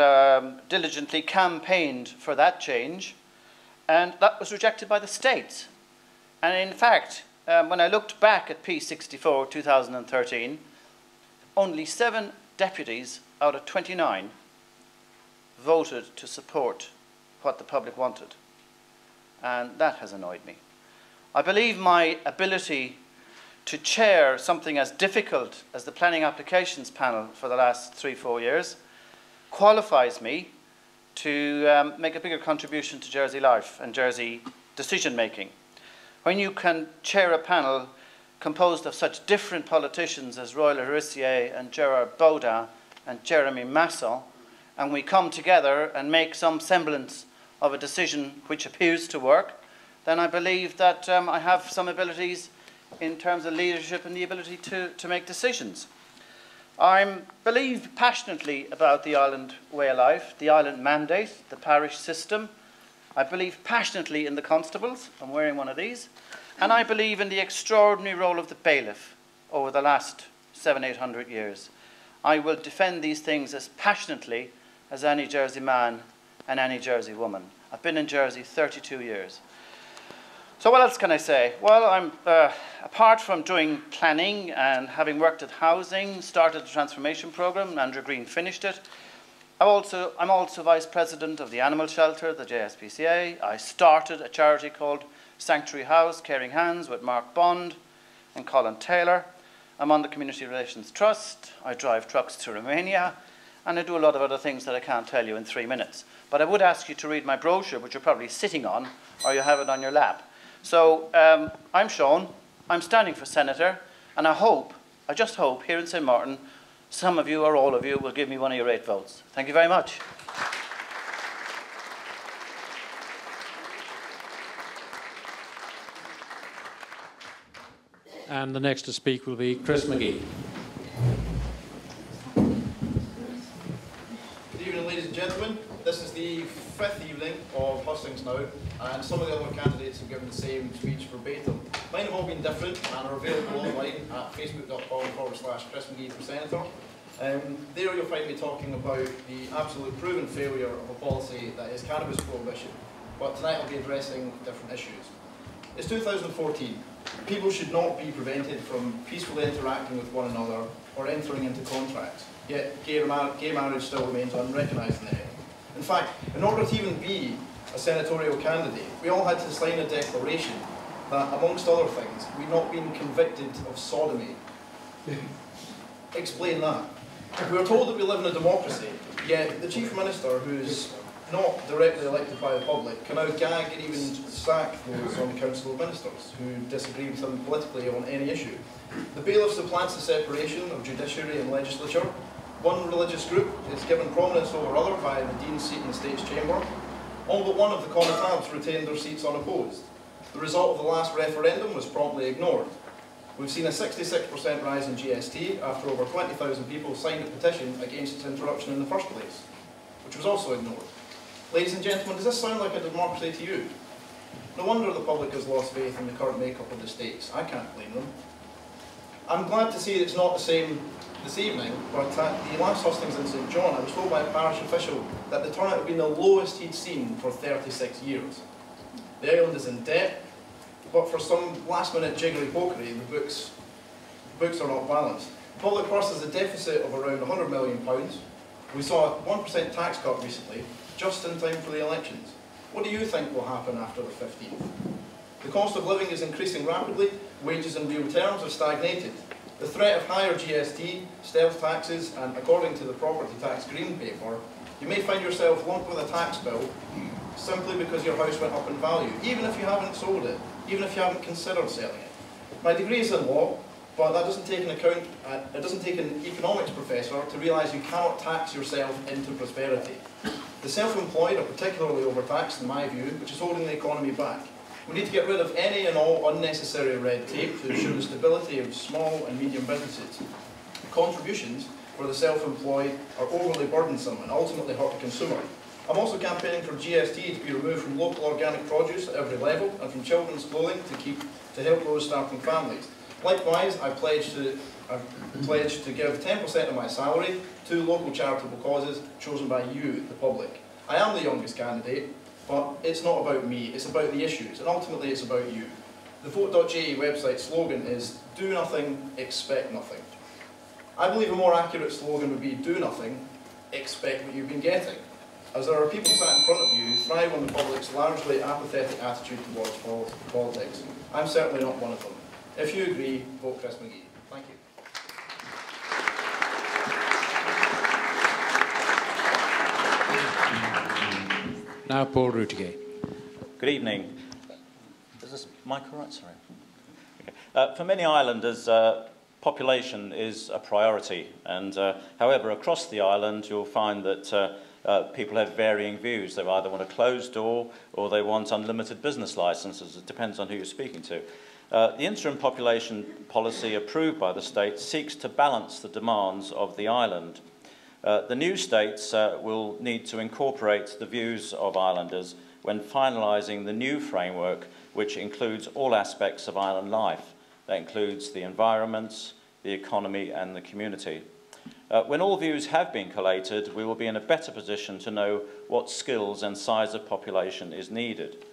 diligently campaigned for that change, and that was rejected by the states. And in fact, when I looked back at P64 2013, only 7 deputies out of 29 voted to support what the public wanted. And that has annoyed me. I believe my ability to chair something as difficult as the Planning Applications Panel for the last 3-4 years qualifies me to make a bigger contribution to Jersey life and Jersey decision making. When you can chair a panel composed of such different politicians as Routier and Gerard Baudin and Jeremy Masson, and we come together and make some semblance of a decision which appears to work, then I believe that I have some abilities in terms of leadership and the ability to make decisions. I believe passionately about the island way of life, the island mandate, the parish system. I believe passionately in the constables. I'm wearing one of these. And I believe in the extraordinary role of the bailiff over the last 700-800 years. I will defend these things as passionately as any Jersey man and any Jersey woman. I've been in Jersey 32 years. So what else can I say? Well, apart from doing planning and having worked at housing, started the transformation program, Andrew Green finished it. I'm also vice president of the animal shelter, the JSPCA. I started a charity called Sanctuary House, Caring Hands, with Mark Bond and Colin Taylor. I'm on the Community Relations Trust. I drive trucks to Romania, and I do a lot of other things that I can't tell you in 3 minutes. But I would ask you to read my brochure, which you're probably sitting on, or you have it on your lap. So I'm Sean, I'm standing for Senator, and I just hope, here in St. Martin, some of you or all of you will give me one of your 8 votes. Thank you very much. And the next to speak will be Chris Magee. Good evening, ladies and gentlemen. This is the 5th evening of Hustings now, and some of the other candidates have given the same speech verbatim. Mine have all been different and are available online at facebook.com/Chris Magee for Senator. There you'll find me talking about the absolute proven failure of a policy that is cannabis prohibition, but tonight I'll be addressing different issues. It's 2014. People should not be prevented from peacefully interacting with one another or entering into contracts, yet gay marriage still remains unrecognised in the area. In fact, in order to even be a senatorial candidate, we all had to sign a declaration that, amongst other things, we'd not been convicted of sodomy. Explain that. We are told that we live in a democracy, yet the Chief Minister, who's not directly elected by the public, can now gag and even sack those on the Council of Ministers who disagree with him politically on any issue. The bailiff supplants the separation of judiciary and legislature. One religious group is given prominence over other via the Dean's seat in the States Chamber. All but one of the connotables retained their seats unopposed. The result of the last referendum was promptly ignored. We've seen a 66% rise in GST after over 20,000 people signed a petition against its introduction in the first place, which was also ignored. Ladies and gentlemen, does this sound like a democracy to you? No wonder the public has lost faith in the current makeup of the states. I can't blame them. I'm glad to see it's not the same this evening, but at the last Hustings in St. John, I was told by a parish official that the turnout had been the lowest he'd seen for 36 years. The island is in debt, but for some last-minute jiggery-pokery, the books are not balanced. The public purse has a deficit of around £100 million. We saw a 1% tax cut recently, just in time for the elections. What do you think will happen after the 15th? The cost of living is increasing rapidly, wages in real terms have stagnated. The threat of higher GST, stealth taxes, and according to the property tax green paper, you may find yourself lumped with a tax bill simply because your house went up in value, even if you haven't sold it, even if you haven't considered selling it. My degree is in law, but that doesn't take it doesn't take an economics professor to realise you cannot tax yourself into prosperity. The self-employed are particularly overtaxed, in my view, which is holding the economy back. We need to get rid of any and all unnecessary red tape to ensure the stability of small and medium businesses. Contributions for the self-employed are overly burdensome and ultimately hurt the consumer. I'm also campaigning for GST to be removed from local organic produce at every level and from children's clothing to help those starting families. Likewise, I've pledged to give 10% of my salary to local charitable causes chosen by you, the public. I am the youngest candidate, but it's not about me, it's about the issues, and ultimately it's about you. The vote.je website slogan is, do nothing, expect nothing. I believe a more accurate slogan would be, do nothing, expect what you've been getting. As there are people sat in front of you who thrive on the public's largely apathetic attitude towards politics. I'm certainly not one of them. If you agree, vote Chris Magee. Thank you. Now Paul Routier. Good evening. Is this mic all right? Sorry. Okay. For many islanders, population is a priority, and however, across the island, you'll find that people have varying views. They either want a closed door or they want unlimited business licenses. It depends on who you're speaking to. The interim population policy approved by the state seeks to balance the demands of the island. The new states will need to incorporate the views of islanders when finalising the new framework, which includes all aspects of island life. That includes the environment, the economy and the community. When all views have been collated, we will be in a better position to know what skills and size of population is needed.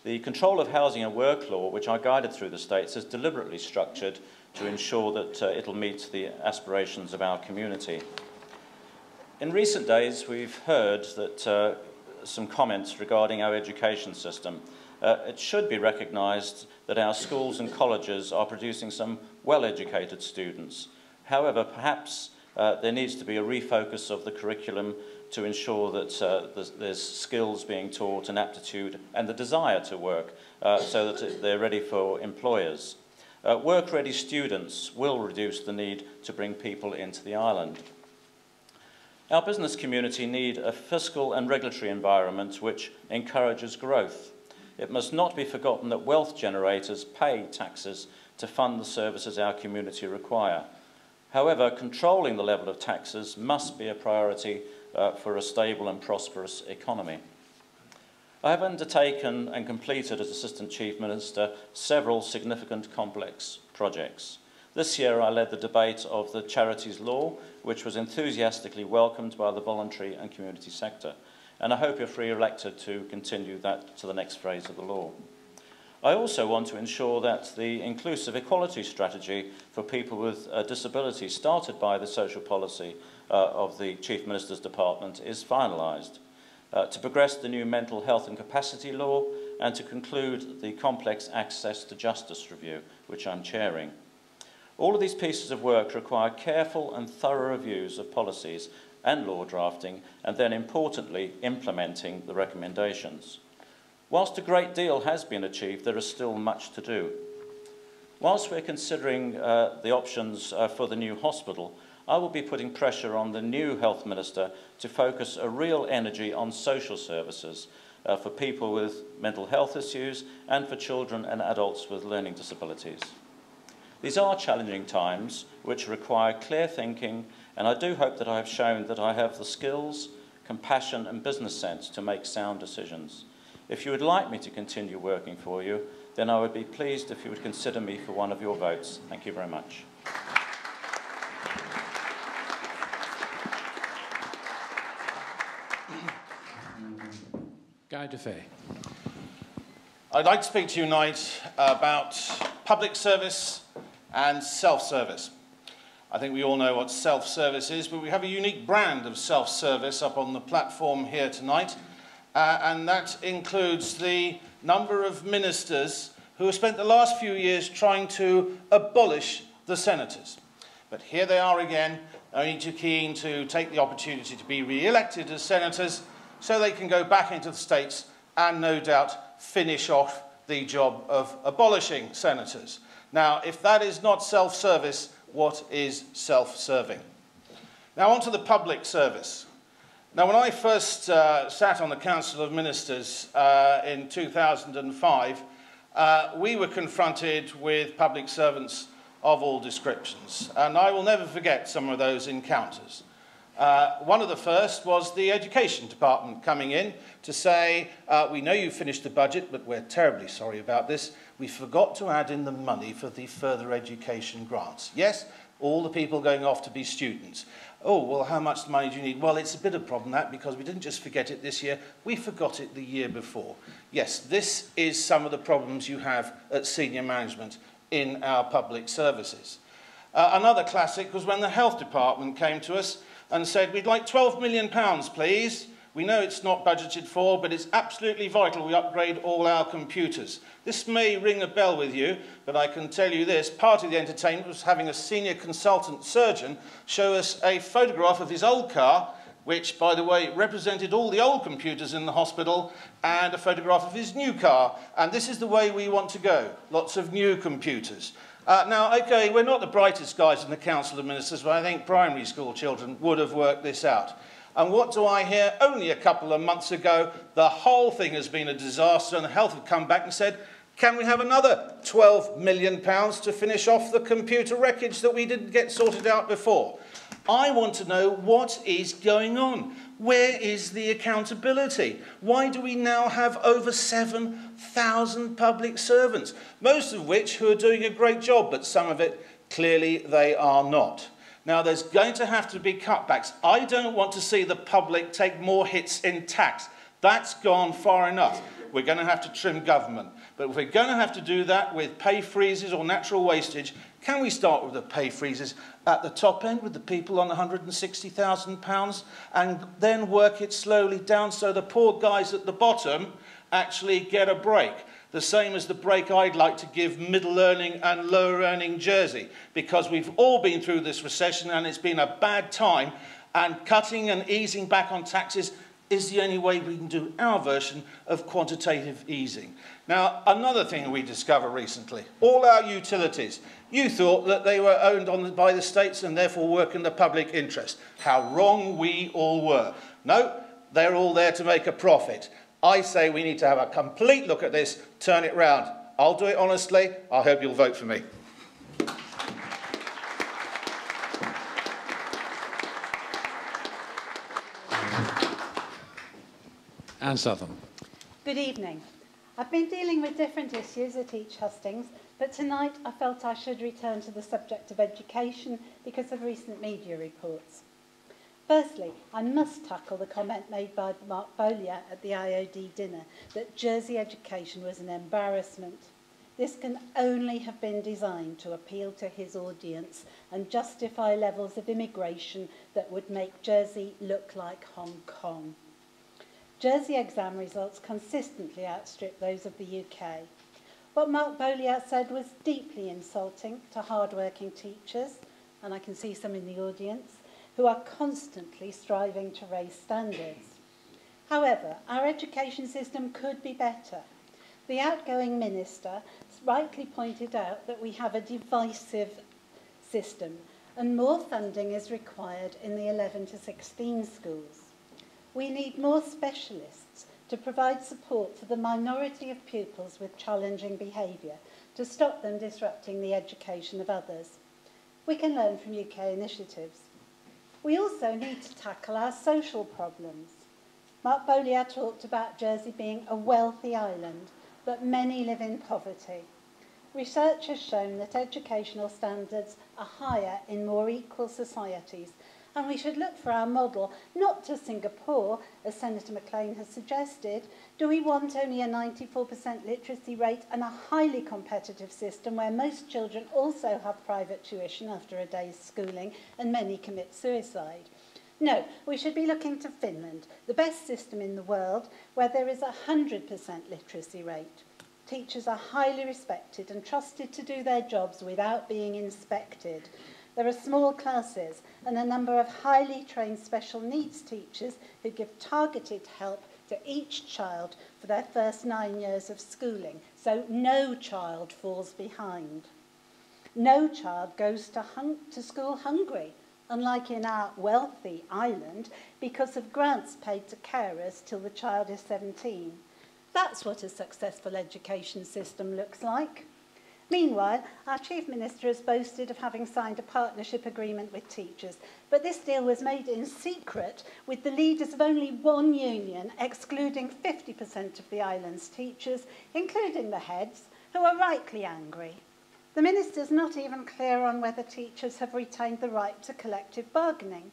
The Control of Housing and Work law, which I guided through the states, is deliberately structured to ensure that it'll meet the aspirations of our community. In recent days, we've heard that some comments regarding our education system. It should be recognised that our schools and colleges are producing some well-educated students. However, perhaps there needs to be a refocus of the curriculum to ensure that there's skills being taught and aptitude and the desire to work so that they're ready for employers. Work-ready students will reduce the need to bring people into the island. Our business community need a fiscal and regulatory environment which encourages growth. It must not be forgotten that wealth generators pay taxes to fund the services our community require. However, controlling the level of taxes must be a priority for a stable and prosperous economy. I have undertaken and completed as Assistant Chief Minister several significant complex projects. This year I led the debate of the Charities Law, which was enthusiastically welcomed by the voluntary and community sector, and I hope if re-elected to continue that to the next phase of the law. I also want to ensure that the inclusive equality strategy for people with disabilities started by the social policy of the Chief Minister's Department is finalised, to progress the new mental health and capacity law, and to conclude the complex access to justice review, which I'm chairing. All of these pieces of work require careful and thorough reviews of policies and law drafting, and then importantly, implementing the recommendations. Whilst a great deal has been achieved, there is still much to do. Whilst we're considering the options for the new hospital, I will be putting pressure on the new Health Minister to focus a real energy on social services for people with mental health issues and for children and adults with learning disabilities. These are challenging times which require clear thinking, and I do hope that I have shown that I have the skills, compassion and business sense to make sound decisions. If you would like me to continue working for you, then I would be pleased if you would consider me for one of your votes. Thank you very much. Guy de Faye. I'd like to speak to you tonight about public service and self-service. I think we all know what self-service is, but we have a unique brand of self-service up on the platform here tonight, and that includes the number of ministers who have spent the last few years trying to abolish the senators. But here they are again, only too keen to take the opportunity to be re-elected as senators so they can go back into the States and no doubt finish off the job of abolishing senators. Now, if that is not self-service, what is self-serving? Now, on to the public service. Now, when I first sat on the Council of Ministers in 2005, we were confronted with public servants of all descriptions, and I will never forget some of those encounters. One of the first was the Education Department coming in to say, we know you finished the budget, but we're terribly sorry about this. We forgot to add in the money for the further education grants. Yes, all the people going off to be students. Oh, well, how much money do you need? Well, it's a bit of a problem, that, because we didn't just forget it this year, we forgot it the year before. Yes, this is some of the problems you have at senior management in our public services. Another classic was when the Health Department came to us and said, we'd like £12 million, please. We know it's not budgeted for, but it's absolutely vital we upgrade all our computers. This may ring a bell with you, but I can tell you this. Part of the entertainment was having a senior consultant surgeon show us a photograph of his old car, which, by the way, represented all the old computers in the hospital, and a photograph of his new car. And this is the way we want to go. Lots of new computers. Now, okay, we're not the brightest guys in the Council of Ministers, but I think primary school children would have worked this out. And what do I hear? Only a couple of months ago, the whole thing has been a disaster, and the Health have come back and said, can we have another £12 million to finish off the computer wreckage that we didn't get sorted out before? I want to know what is going on. Where is the accountability? Why do we now have over 7,000 public servants, most of which who are doing a great job, but some of it, clearly, they are not. Now, there's going to have to be cutbacks. I don't want to see the public take more hits in tax. That's gone far enough. We're going to have to trim government. But if we're going to have to do that with pay freezes or natural wastage, can we start with the pay freezes at the top end with the people on £160,000 and then work it slowly down so the poor guys at the bottom actually get a break? The same as the break I'd like to give middle-earning and lower-earning Jersey, because we've all been through this recession and it's been a bad time, and cutting and easing back on taxes is the only way we can do our version of quantitative easing. Now, another thing we discovered recently, all our utilities. You thought that they were owned by the states and therefore work in the public interest. How wrong we all were. No, they're all there to make a profit. I say we need to have a complete look at this, turn it round. I'll do it honestly. I hope you'll vote for me. Anne Southam. Good evening. I've been dealing with different issues at each Hustings, but tonight I felt I should return to the subject of education because of recent media reports. Firstly, I must tackle the comment made by Mark Bailhache at the IOD dinner that Jersey education was an embarrassment. This can only have been designed to appeal to his audience and justify levels of immigration that would make Jersey look like Hong Kong. Jersey exam results consistently outstrip those of the UK. What Mark Bailhache said was deeply insulting to hard-working teachers, and I can see some in the audience, who are constantly striving to raise standards. However, our education system could be better. The outgoing minister rightly pointed out that we have a divisive system and more funding is required in the 11 to 16 schools. We need more specialists to provide support for the minority of pupils with challenging behaviour to stop them disrupting the education of others. We can learn from UK initiatives. We also need to tackle our social problems. Mark Bailhache talked about Jersey being a wealthy island, but many live in poverty. Research has shown that educational standards are higher in more equal societies, and we should look for our model not to Singapore, as Senator Maclean has suggested. Do we want only a 94% literacy rate and a highly competitive system where most children also have private tuition after a day's schooling and many commit suicide? No, we should be looking to Finland, the best system in the world, where there is a 100% literacy rate. Teachers are highly respected and trusted to do their jobs without being inspected. There are small classes and a number of highly trained special needs teachers who give targeted help to each child for their first 9 years of schooling, so no child falls behind. No child goes to school hungry, unlike in our wealthy island, because of grants paid to carers till the child is 17. That's what a successful education system looks like. Meanwhile, our Chief Minister has boasted of having signed a partnership agreement with teachers, but this deal was made in secret with the leaders of only one union, excluding 50% of the island's teachers, including the heads, who are rightly angry. The Minister's not even clear on whether teachers have retained the right to collective bargaining.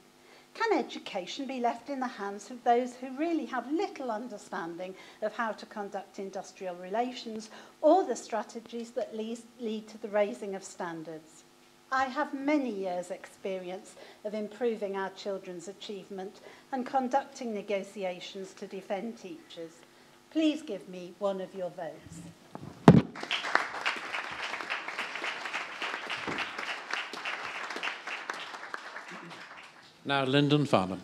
Can education be left in the hands of those who really have little understanding of how to conduct industrial relations or the strategies that lead to the raising of standards? I have many years' experience of improving our children's achievement and conducting negotiations to defend teachers. Please give me one of your votes. Now, Lyndon Farnham.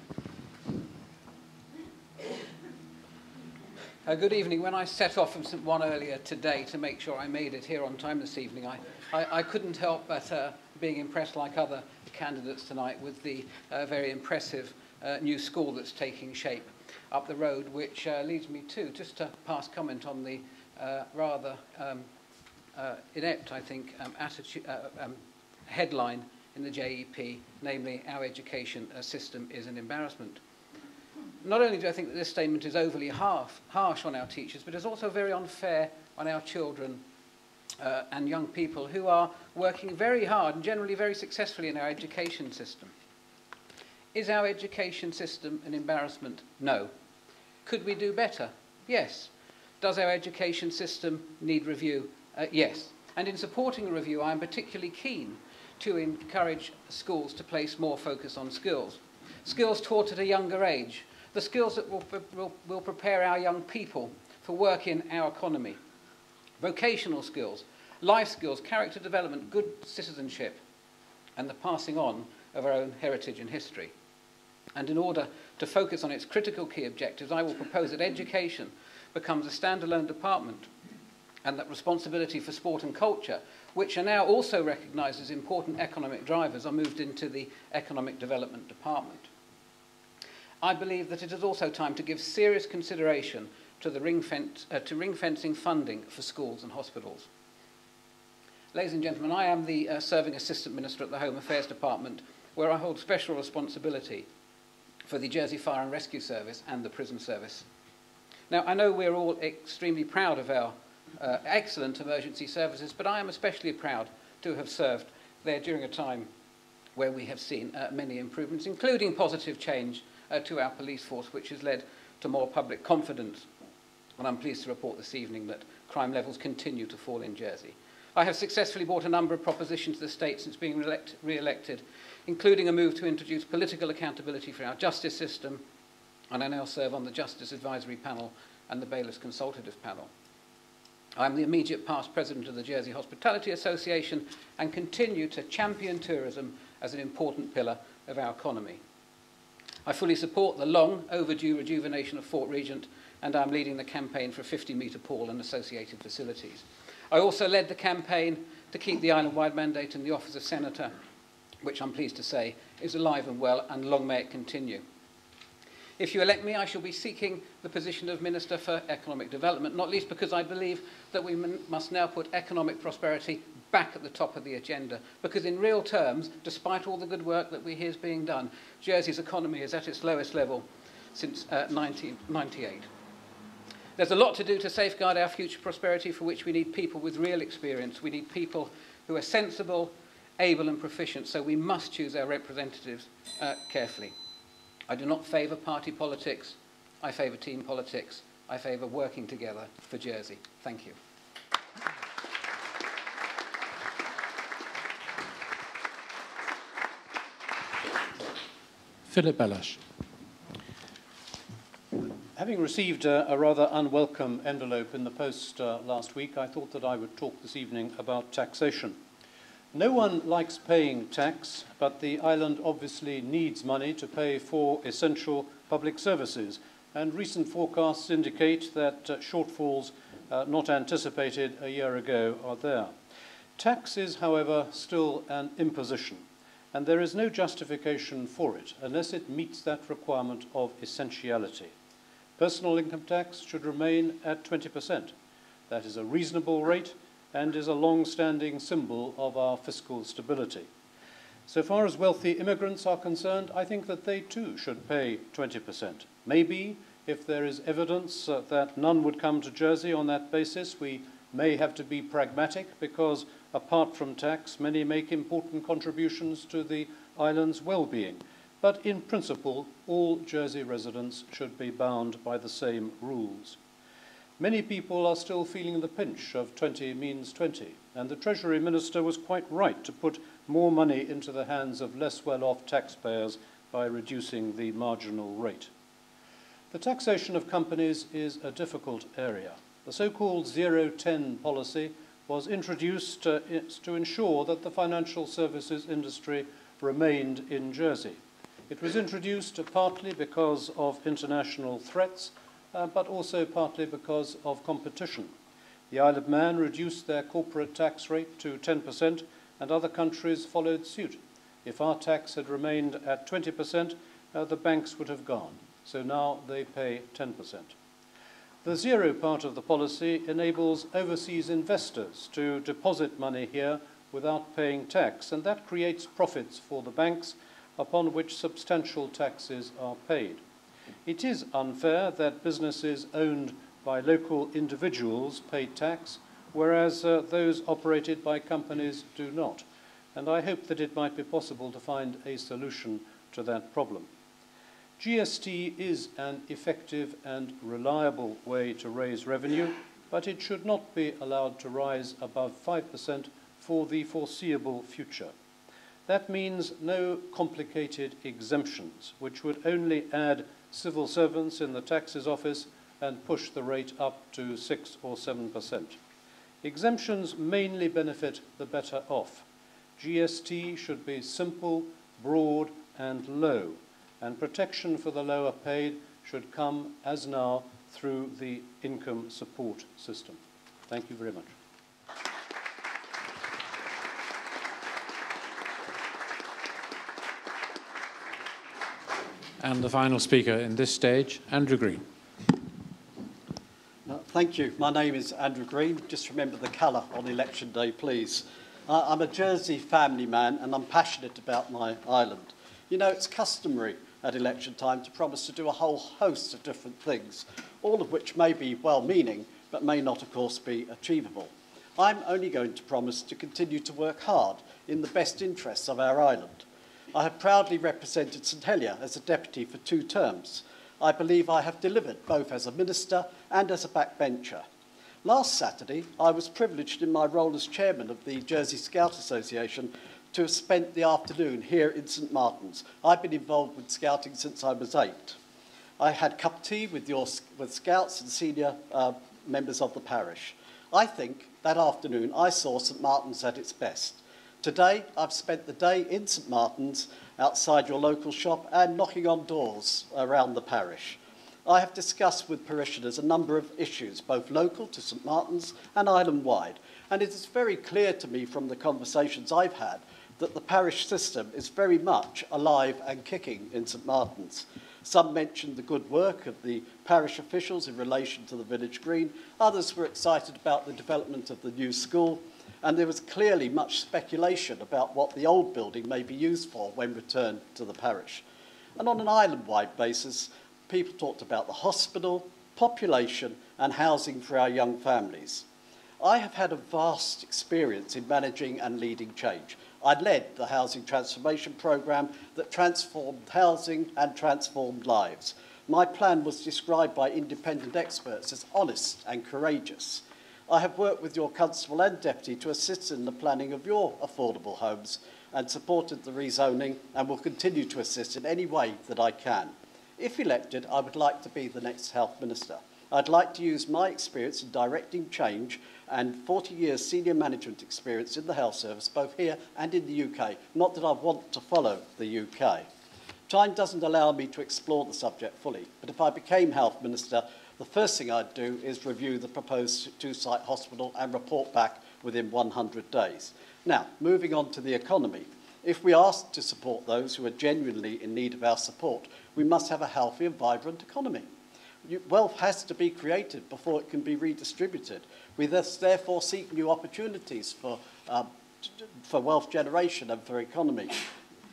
Good evening. When I set off from St. One earlier today to make sure I made it here on time this evening, I couldn't help but being impressed, like other candidates tonight, with the very impressive new school that's taking shape up the road, which leads me to just to pass comment on the rather inept, I think, headline in the JEP, namely, our education system is an embarrassment. Not only do I think that this statement is overly harsh on our teachers, but it's also very unfair on our children and young people who are working very hard and generally very successfully in our education system. Is our education system an embarrassment? No. Could we do better? Yes. Does our education system need review? Yes. And in supporting a review, I am particularly keen to encourage schools to place more focus on skills. Skills taught at a younger age. The skills that will prepare our young people for work in our economy. Vocational skills, life skills, character development, good citizenship, and the passing on of our own heritage and history. And in order to focus on its critical key objectives, I will propose that education becomes a standalone department, and that responsibility for sport and culture, which are now also recognised as important economic drivers, are moved into the Economic Development Department. I believe that it is also time to give serious consideration to the ring-fencing funding for schools and hospitals. Ladies and gentlemen, I am the Serving Assistant Minister at the Home Affairs Department, where I hold special responsibility for the Jersey Fire and Rescue Service and the Prison Service. Now, I know we're all extremely proud of our excellent emergency services, but I am especially proud to have served there during a time where we have seen many improvements, including positive change to our police force, which has led to more public confidence. And I'm pleased to report this evening that crime levels continue to fall in Jersey. I have successfully brought a number of propositions to the state since being re-elected, including a move to introduce political accountability for our justice system, and I now serve on the Justice Advisory Panel and the Bailiffs Consultative Panel. I'm the immediate past president of the Jersey Hospitality Association and continue to champion tourism as an important pillar of our economy. I fully support the long overdue rejuvenation of Fort Regent, and I'm leading the campaign for a 50-metre pool and associated facilities. I also led the campaign to keep the island-wide mandate in the office of Senator, which I'm pleased to say is alive and well, and long may it continue. If you elect me, I shall be seeking the position of Minister for Economic Development, not least because I believe that we must now put economic prosperity back at the top of the agenda, because in real terms, despite all the good work that we hear is being done, Jersey's economy is at its lowest level since 1998. There's a lot to do to safeguard our future prosperity, for which we need people with real experience. We need people who are sensible, able and proficient, so we must choose our representatives carefully. I do not favour party politics. I favour team politics. I favour working together for Jersey. Thank you. Philip Bailhache. Having received a rather unwelcome envelope in the post last week, I thought that I would talk this evening about taxation. No one likes paying tax, but the island obviously needs money to pay for essential public services, and recent forecasts indicate that shortfalls not anticipated a year ago are there. Tax is, however, still an imposition, and there is no justification for it unless it meets that requirement of essentiality. Personal income tax should remain at 20%. That is a reasonable rate and is a long-standing symbol of our fiscal stability. So far as wealthy immigrants are concerned, I think that they too should pay 20%. Maybe, if there is evidence that none would come to Jersey on that basis, we may have to be pragmatic because, apart from tax, many make important contributions to the island's well-being. But in principle, all Jersey residents should be bound by the same rules. Many people are still feeling the pinch of 20 means 20, and the Treasury Minister was quite right to put more money into the hands of less well-off taxpayers by reducing the marginal rate. The taxation of companies is a difficult area. The so-called 0-10 policy was introduced to ensure that the financial services industry remained in Jersey. It was introduced partly because of international threats, but also partly because of competition. The Isle of Man reduced their corporate tax rate to 10%, and other countries followed suit. If our tax had remained at 20%, the banks would have gone. So now they pay 10%. The zero part of the policy enables overseas investors to deposit money here without paying tax, and that creates profits for the banks, upon which substantial taxes are paid. It is unfair that businesses owned by local individuals pay tax, whereas those operated by companies do not. And I hope that it might be possible to find a solution to that problem. GST is an effective and reliable way to raise revenue, but it should not be allowed to rise above 5% for the foreseeable future. That means no complicated exemptions, which would only add civil servants in the taxes office and push the rate up to 6 or 7%. Exemptions mainly benefit the better off. GST should be simple, broad, and low, and protection for the lower paid should come, as now, through the income support system. Thank you very much. And the final speaker in this stage, Andrew Green. Thank you. My name is Andrew Green. Just remember the colour on election day, please. I'm a Jersey family man and I'm passionate about my island. You know, it's customary at election time to promise to do a whole host of different things, all of which may be well-meaning, but may not, of course, be achievable. I'm only going to promise to continue to work hard in the best interests of our island. I have proudly represented St Helier as a deputy for 2 terms. I believe I have delivered both as a minister and as a backbencher. Last Saturday, I was privileged in my role as chairman of the Jersey Scout Association to have spent the afternoon here in St Martin's. I've been involved with scouting since I was 8. I had cup of tea with scouts and senior members of the parish. I think that afternoon I saw St Martin's at its best. Today, I've spent the day in St Martin's, outside your local shop, and knocking on doors around the parish. I have discussed with parishioners a number of issues, both local to St Martin's and island-wide, and it is very clear to me from the conversations I've had that the parish system is very much alive and kicking in St Martin's. Some mentioned the good work of the parish officials in relation to the village green. Others were excited about the development of the new school. And there was clearly much speculation about what the old building may be used for when returned to the parish. And on an island-wide basis, people talked about the hospital, population, and housing for our young families. I have had a vast experience in managing and leading change. I led the housing transformation programme that transformed housing and transformed lives. My plan was described by independent experts as honest and courageous. I have worked with your constable and deputy to assist in the planning of your affordable homes and supported the rezoning and will continue to assist in any way that I can. If elected, I would like to be the next health minister. I'd like to use my experience in directing change and 40 years senior management experience in the health service, both here and in the UK. Not that I want to follow the UK. Time doesn't allow me to explore the subject fully, but if I became health minister, the first thing I'd do is review the proposed two-site hospital and report back within 100 days. Now, moving on to the economy. If we are to support those who are genuinely in need of our support, we must have a healthy and vibrant economy. Wealth has to be created before it can be redistributed. We therefore seek new opportunities for wealth generation and for economy,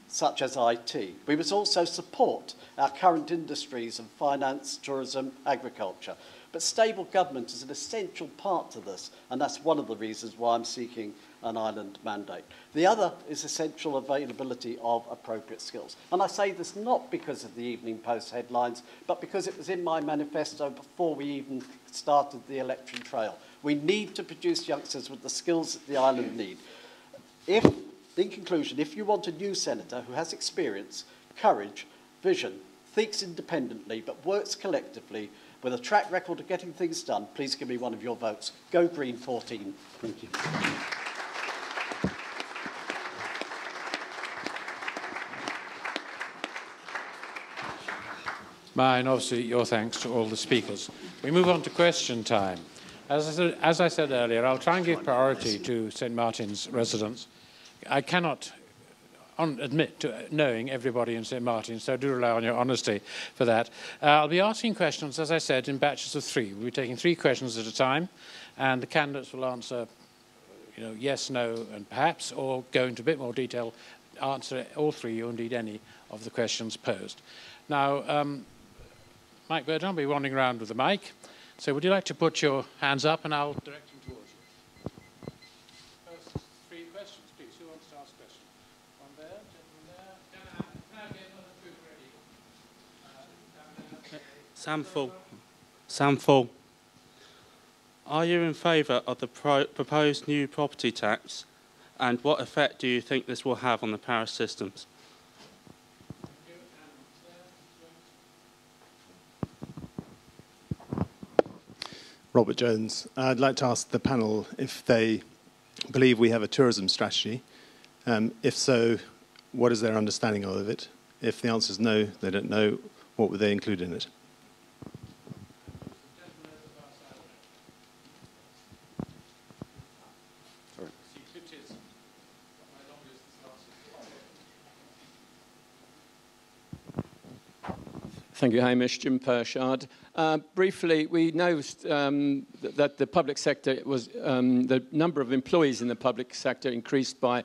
such as IT. We must also support our current industries of finance, tourism, agriculture. But stable government is an essential part to this, and that's one of the reasons why I'm seeking an island mandate. The other is essential availability of appropriate skills. And I say this not because of the Evening Post headlines, but because it was in my manifesto before we even started the election trail. We need to produce youngsters with the skills that the island need. In conclusion, if you want a new senator who has experience, courage, vision, thinks independently but works collectively with a track record of getting things done, please give me one of your votes. Go Green 14. Thank you. Mine, obviously, your thanks to all the speakers. We move on to question time. As I said earlier, I'll try and give priority to St Martin's residents. I cannot admit to knowing everybody in St Martin's, so I do rely on your honesty for that. I'll be asking questions, as I said, in batches of 3. We'll be taking 3 questions at a time, and the candidates will answer, yes, no, and perhaps, or go into a bit more detail, answer all 3, or indeed any of the questions posed. Now, Mike Burton will be wandering around with the mic, so would you like to put your hands up, and I'll direct them towards you. First 3 questions, please. Who wants to ask a question? One there, gentleman there. Can I get another 2 ready? Sam Full. Are you in favour of the proposed new property tax, and what effect do you think this will have on the parish systems? Robert Jones. I'd like to ask the panel if they believe we have a tourism strategy. If so, what is their understanding of it? If the answer is no, they don't know, what would they include in it? Thank you, Hamish. Jim Pershard. Briefly, we know that the public sector was, the number of employees in the public sector increased by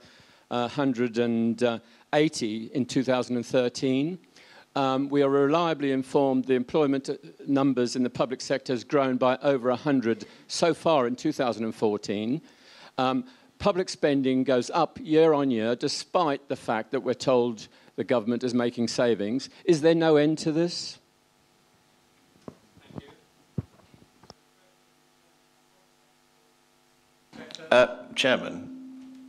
180 in 2013. We are reliably informed the employment numbers in the public sector has grown by over 100 so far in 2014. Public spending goes up year on year, despite the fact that we're told the government is making savings. Is there no end to this? Chairman,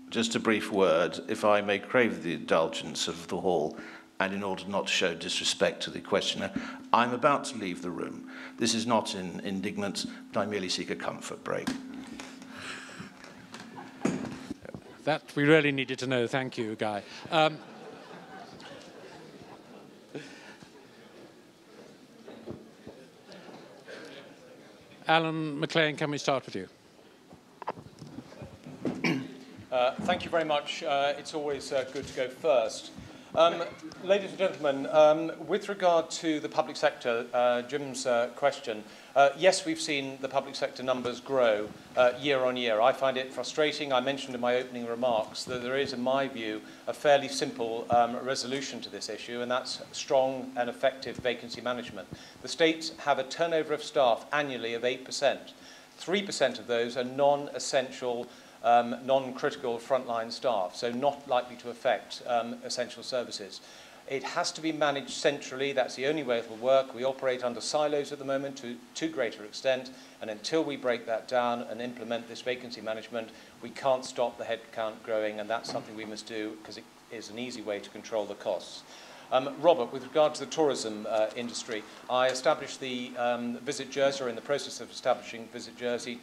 just a brief word, if I may crave the indulgence of the hall, and in order not to show disrespect to the questioner, I'm about to leave the room. This is not indignant, but I merely seek a comfort break. That we really needed to know. Thank you, Guy. Alan Maclean, can we start with you? Thank you very much. It's always good to go first. Ladies and gentlemen, with regard to the public sector, Jim's question, yes, we've seen the public sector numbers grow year on year. I find it frustrating. I mentioned in my opening remarks that there is, in my view, a fairly simple resolution to this issue, and that's strong and effective vacancy management. The states have a turnover of staff annually of 8%. 3% of those are non-essential, non-critical frontline staff, so not likely to affect essential services. It has to be managed centrally. That's the only way it will work. We operate under silos at the moment to too greater extent, and until we break that down and implement this vacancy management, we can't stop the headcount growing, and that's something we must do because it is an easy way to control the costs. Robert, with regard to the tourism industry, I established the Visit Jersey, or in the process of establishing Visit Jersey.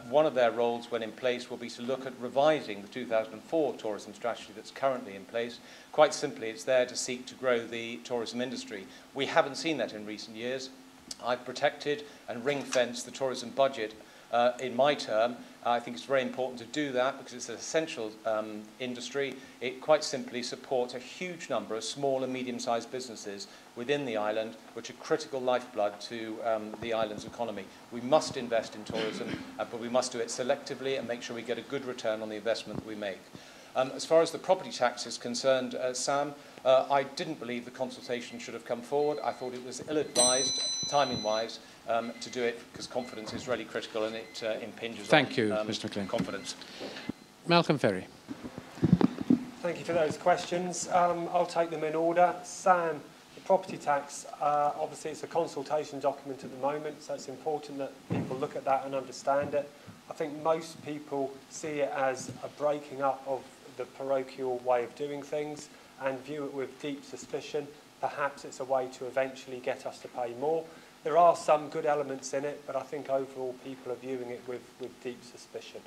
One of their roles when in place will be to look at revising the 2004 tourism strategy that's currently in place. Quite simply, it's there to seek to grow the tourism industry. We haven't seen that in recent years. I've protected and ring-fenced the tourism budget in my term. I think it's very important to do that because it's an essential industry. It quite simply supports a huge number of small and medium-sized businesses within the island, which are critical lifeblood to the island's economy. We must invest in tourism, but we must do it selectively and make sure we get a good return on the investment that we make. As far as the property tax is concerned, Sam, I didn't believe the consultation should have come forward. I thought it was ill-advised, timing-wise, to do it because confidence is really critical and it impinges on Mr. Maclean. confidence. Malcolm Ferey. Thank you for those questions. I'll take them in order. Sam, the property tax, obviously it's a consultation document at the moment, so it's important that people look at that and understand it. I think most people see it as a breaking up of the parochial way of doing things and view it with deep suspicion. Perhaps it's a way to eventually get us to pay more. There are some good elements in it, but I think overall people are viewing it with deep suspicion.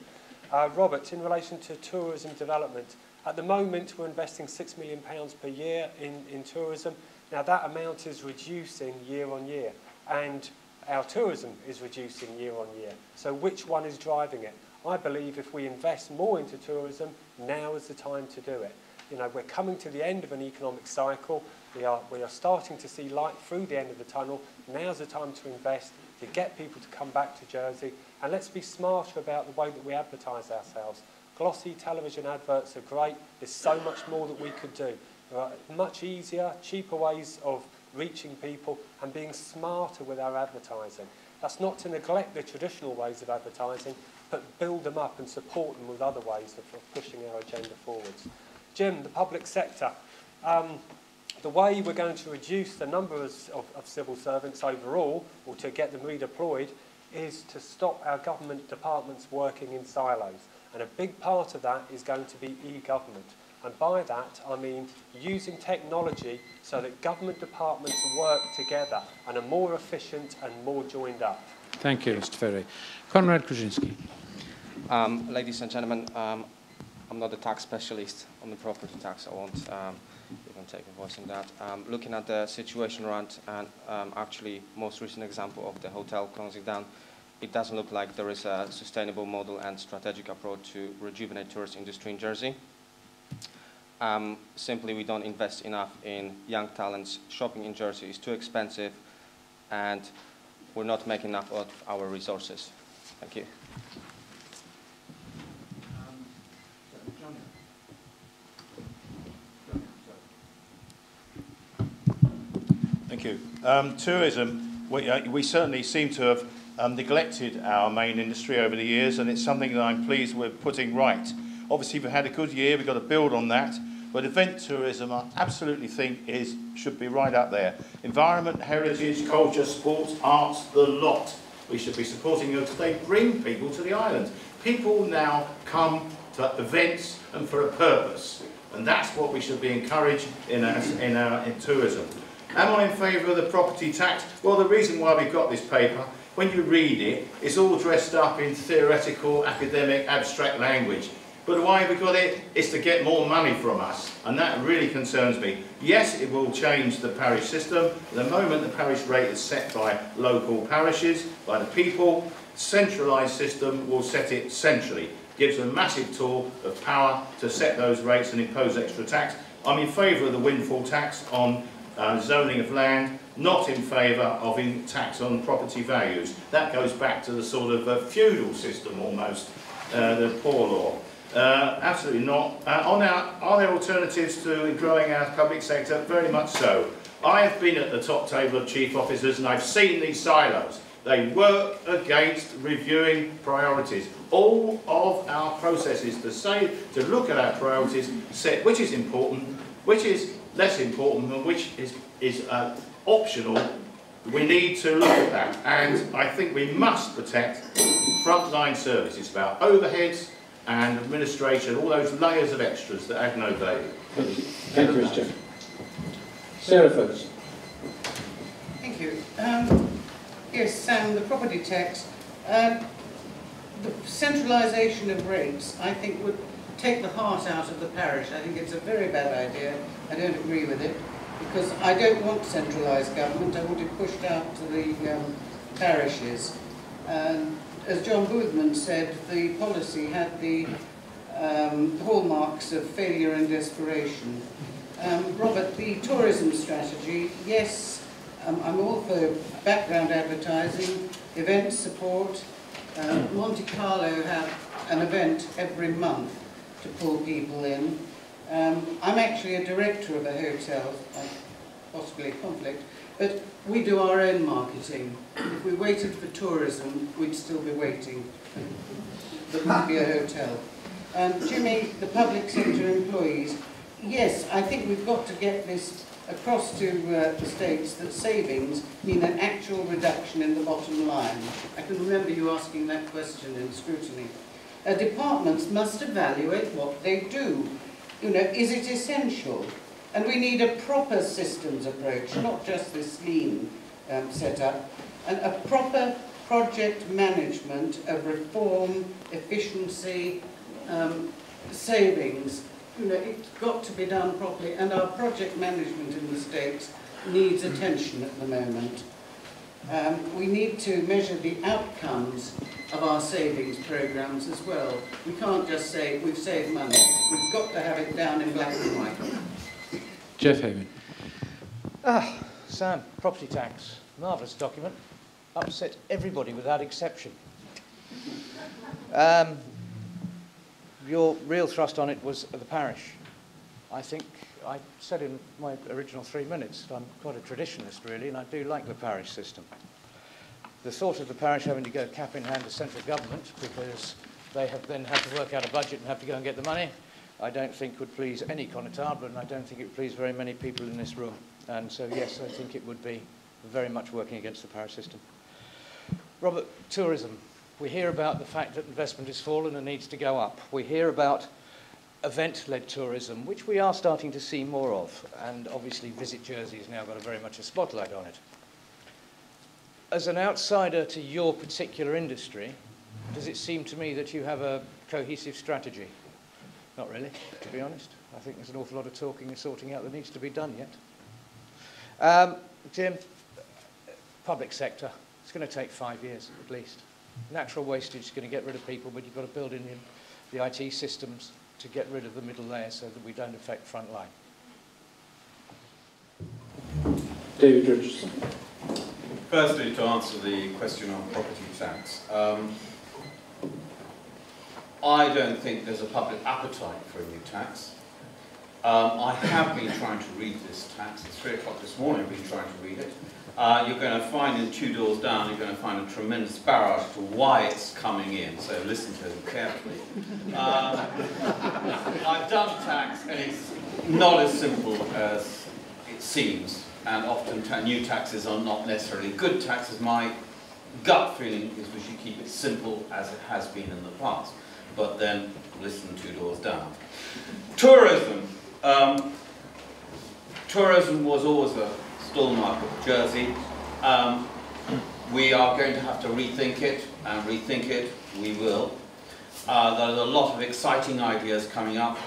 Robert, in relation to tourism development, at the moment we're investing £6 million per year in tourism. Now that amount is reducing year on year, and our tourism is reducing year on year. So which one is driving it? I believe if we invest more into tourism, now is the time to do it. You know, we're coming to the end of an economic cycle. We are starting to see light through the end of the tunnel. Now's the time to invest, to get people to come back to Jersey. And let's be smarter about the way that we advertise ourselves. Glossy television adverts are great. There's so much more that we could do. There are much easier, cheaper ways of reaching people and being smarter with our advertising. That's not to neglect the traditional ways of advertising, but build them up and support them with other ways of pushing our agenda forwards. Jim, the public sector. The way we're going to reduce the number of civil servants overall, or to get them redeployed, is to stop our government departments working in silos. And a big part of that is going to be e-government. And by that, I mean using technology so that government departments work together and are more efficient and more joined up. Thank you, Mr. Ferey. Konrad Kruszynski. Ladies and gentlemen, I'm not a tax specialist on the property tax. I won't even take a voice in that. Looking at the situation around, and actually most recent example of the hotel closing down, it doesn't look like there is a sustainable model and strategic approach to rejuvenate tourist industry in Jersey. Simply, we don't invest enough in young talents. Shopping in Jersey is too expensive, and we're not making enough of our resources. Thank you. Thank you. Tourism, we certainly seem to have neglected our main industry over the years, and it's something that I'm pleased we're putting right. Obviously, we've had a good year, we've got to build on that, but event tourism, I absolutely think should be right up there. Environment, heritage, culture, sports, arts, the lot. We should be supporting them because they bring people to the island. People now come to events and for a purpose, and that's what we should be encouraged in tourism. Am I in favour of the property tax? Well, the reason why we've got this paper, when you read it, it's all dressed up in theoretical, academic, abstract language. But why have we got it? It's to get more money from us, and that really concerns me. Yes, it will change the parish system. At the moment, the parish rate is set by local parishes, by the people. Centralised system will set it centrally. Gives a massive tool of power to set those rates and impose extra tax. I'm in favour of the windfall tax on zoning of land, not in favour of tax on property values. That goes back to the sort of feudal system almost, the poor law. Absolutely not. Are there alternatives to growing our public sector? Very much so. I have been at the top table of chief officers and I've seen these silos. They work against reviewing priorities. All of our processes to look at our priorities, set which is important, which is less important and which is optional. We need to look at that, and I think we must protect frontline services about overheads and administration, all those layers of extras that add no value. Thank you, Richard. Sarah Ferguson. Thank you. Yes, the property tax, the centralisation of rates, I think, would take the heart out of the parish. I think it's a very bad idea. I don't agree with it, because I don't want centralised government. I want it pushed out to the parishes. As John Boothman said, the policy had the hallmarks of failure and desperation. Robert, the tourism strategy, yes, I'm all for background advertising, event support. Monte Carlo have an event every month to pull people in. I'm actually a director of a hotel, possibly a conflict, but we do our own marketing. If we waited for tourism, we'd still be waiting. There wouldn't be a hotel. Jimmy, the public sector employees, yes, I think we've got to get this across to the states that savings mean an actual reduction in the bottom line. I can remember you asking that question in scrutiny. Departments must evaluate what they do. You know, is it essential? And we need a proper systems approach, not just this lean setup, and a proper project management of reform, efficiency, savings. You know, it's got to be done properly, and our project management in the States needs attention at the moment. We need to measure the outcomes of our savings programs as well. We can't just say we've saved money. We've got to have it down in black and white. Geoff Habin. Sam, property tax, marvellous document, upset everybody without exception. Your real thrust on it was the parish. I think I said in my original 3 minutes, I'm quite a traditionalist really, and I do like the parish system. The thought of the parish having to go cap in hand to central government because they have then had to work out a budget and have to go and get the money, I don't think would please any connétable, and I don't think it would please very many people in this room. And so yes, I think it would be very much working against the parish system. Robert, tourism. We hear about the fact that investment has fallen and needs to go up. We hear about event-led tourism, which we are starting to see more of, and obviously Visit Jersey has now got very much a spotlight on it. As an outsider to your particular industry, does it seem to me that you have a cohesive strategy? Not really, to be honest. I think there's an awful lot of talking and sorting out that needs to be done yet. Jim, public sector, it's going to take 5 years at least. Natural wastage is going to get rid of people, but you've got to build in the IT systems to get rid of the middle layer so that we don't affect front line. David Richardson. Firstly, to answer the question on property tax, I don't think there's a public appetite for a new tax. I have been trying to read this tax. It's 3 o'clock this morning I've been trying to read it. You're going to find in 2 doors down, you're going to find a tremendous barrage to why it's coming in, so listen to them carefully. I've done tax, and it's not as simple as it seems, and often new taxes are not necessarily good taxes. My gut feeling is we should keep it simple as it has been in the past, but then listen 2 doors down. Tourism. Tourism was always a stalwart of Jersey. We are going to have to rethink it, and rethink it we will. There's a lot of exciting ideas coming up,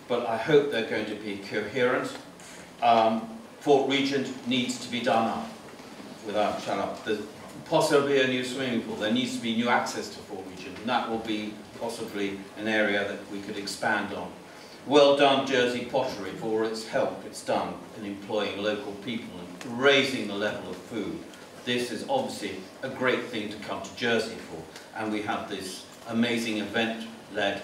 but I hope they're going to be coherent. Fort Regent needs to be done up, without shut up. There's possibly a new swimming pool. There needs to be new access to Fort Regent, and that will be possibly an area that we could expand on. Well done, Jersey Pottery, for its help it's done in employing local people and raising the level of food. This is obviously a great thing to come to Jersey for, and we have this amazing event-led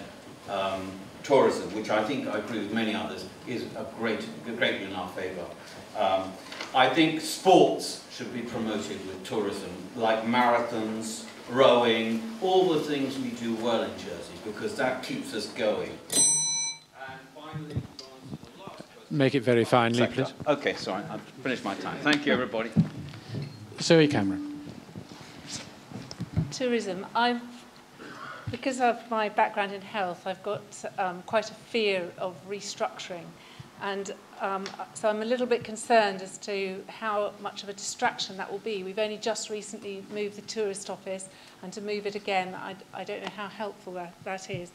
tourism, which I think, I agree with many others, is greatly in our favour. I think sports should be promoted with tourism, like marathons, rowing, all the things we do well in Jersey, because that keeps us going. And finally, to answer the last question, make it very finely, sector. please. Okay, sorry, I've finished my time. Thank you, everybody. Zoe Cameron. Tourism. Because of my background in health, I've got quite a fear of restructuring. And so I'm a little bit concerned as to how much of a distraction that will be. We've only just recently moved the tourist office, and to move it again, I don't know how helpful that is.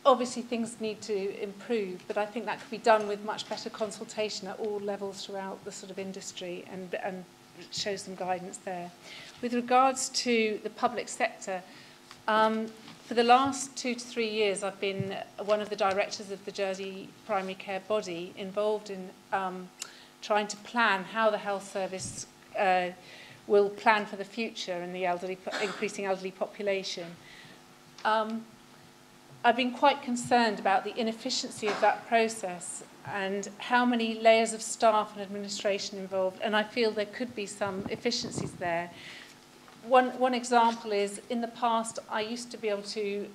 Obviously, things need to improve, but I think that could be done with much better consultation at all levels throughout the sort of industry and show some guidance there. With regards to the public sector, for the last 2 to 3 years, I've been one of the directors of the Jersey primary care body involved in trying to plan how the health service will plan for the future and the increasing elderly population. I've been quite concerned about the inefficiency of that process and how many layers of staff and administration involved, and I feel there could be some efficiencies there. One example is, in the past, I used to be able to,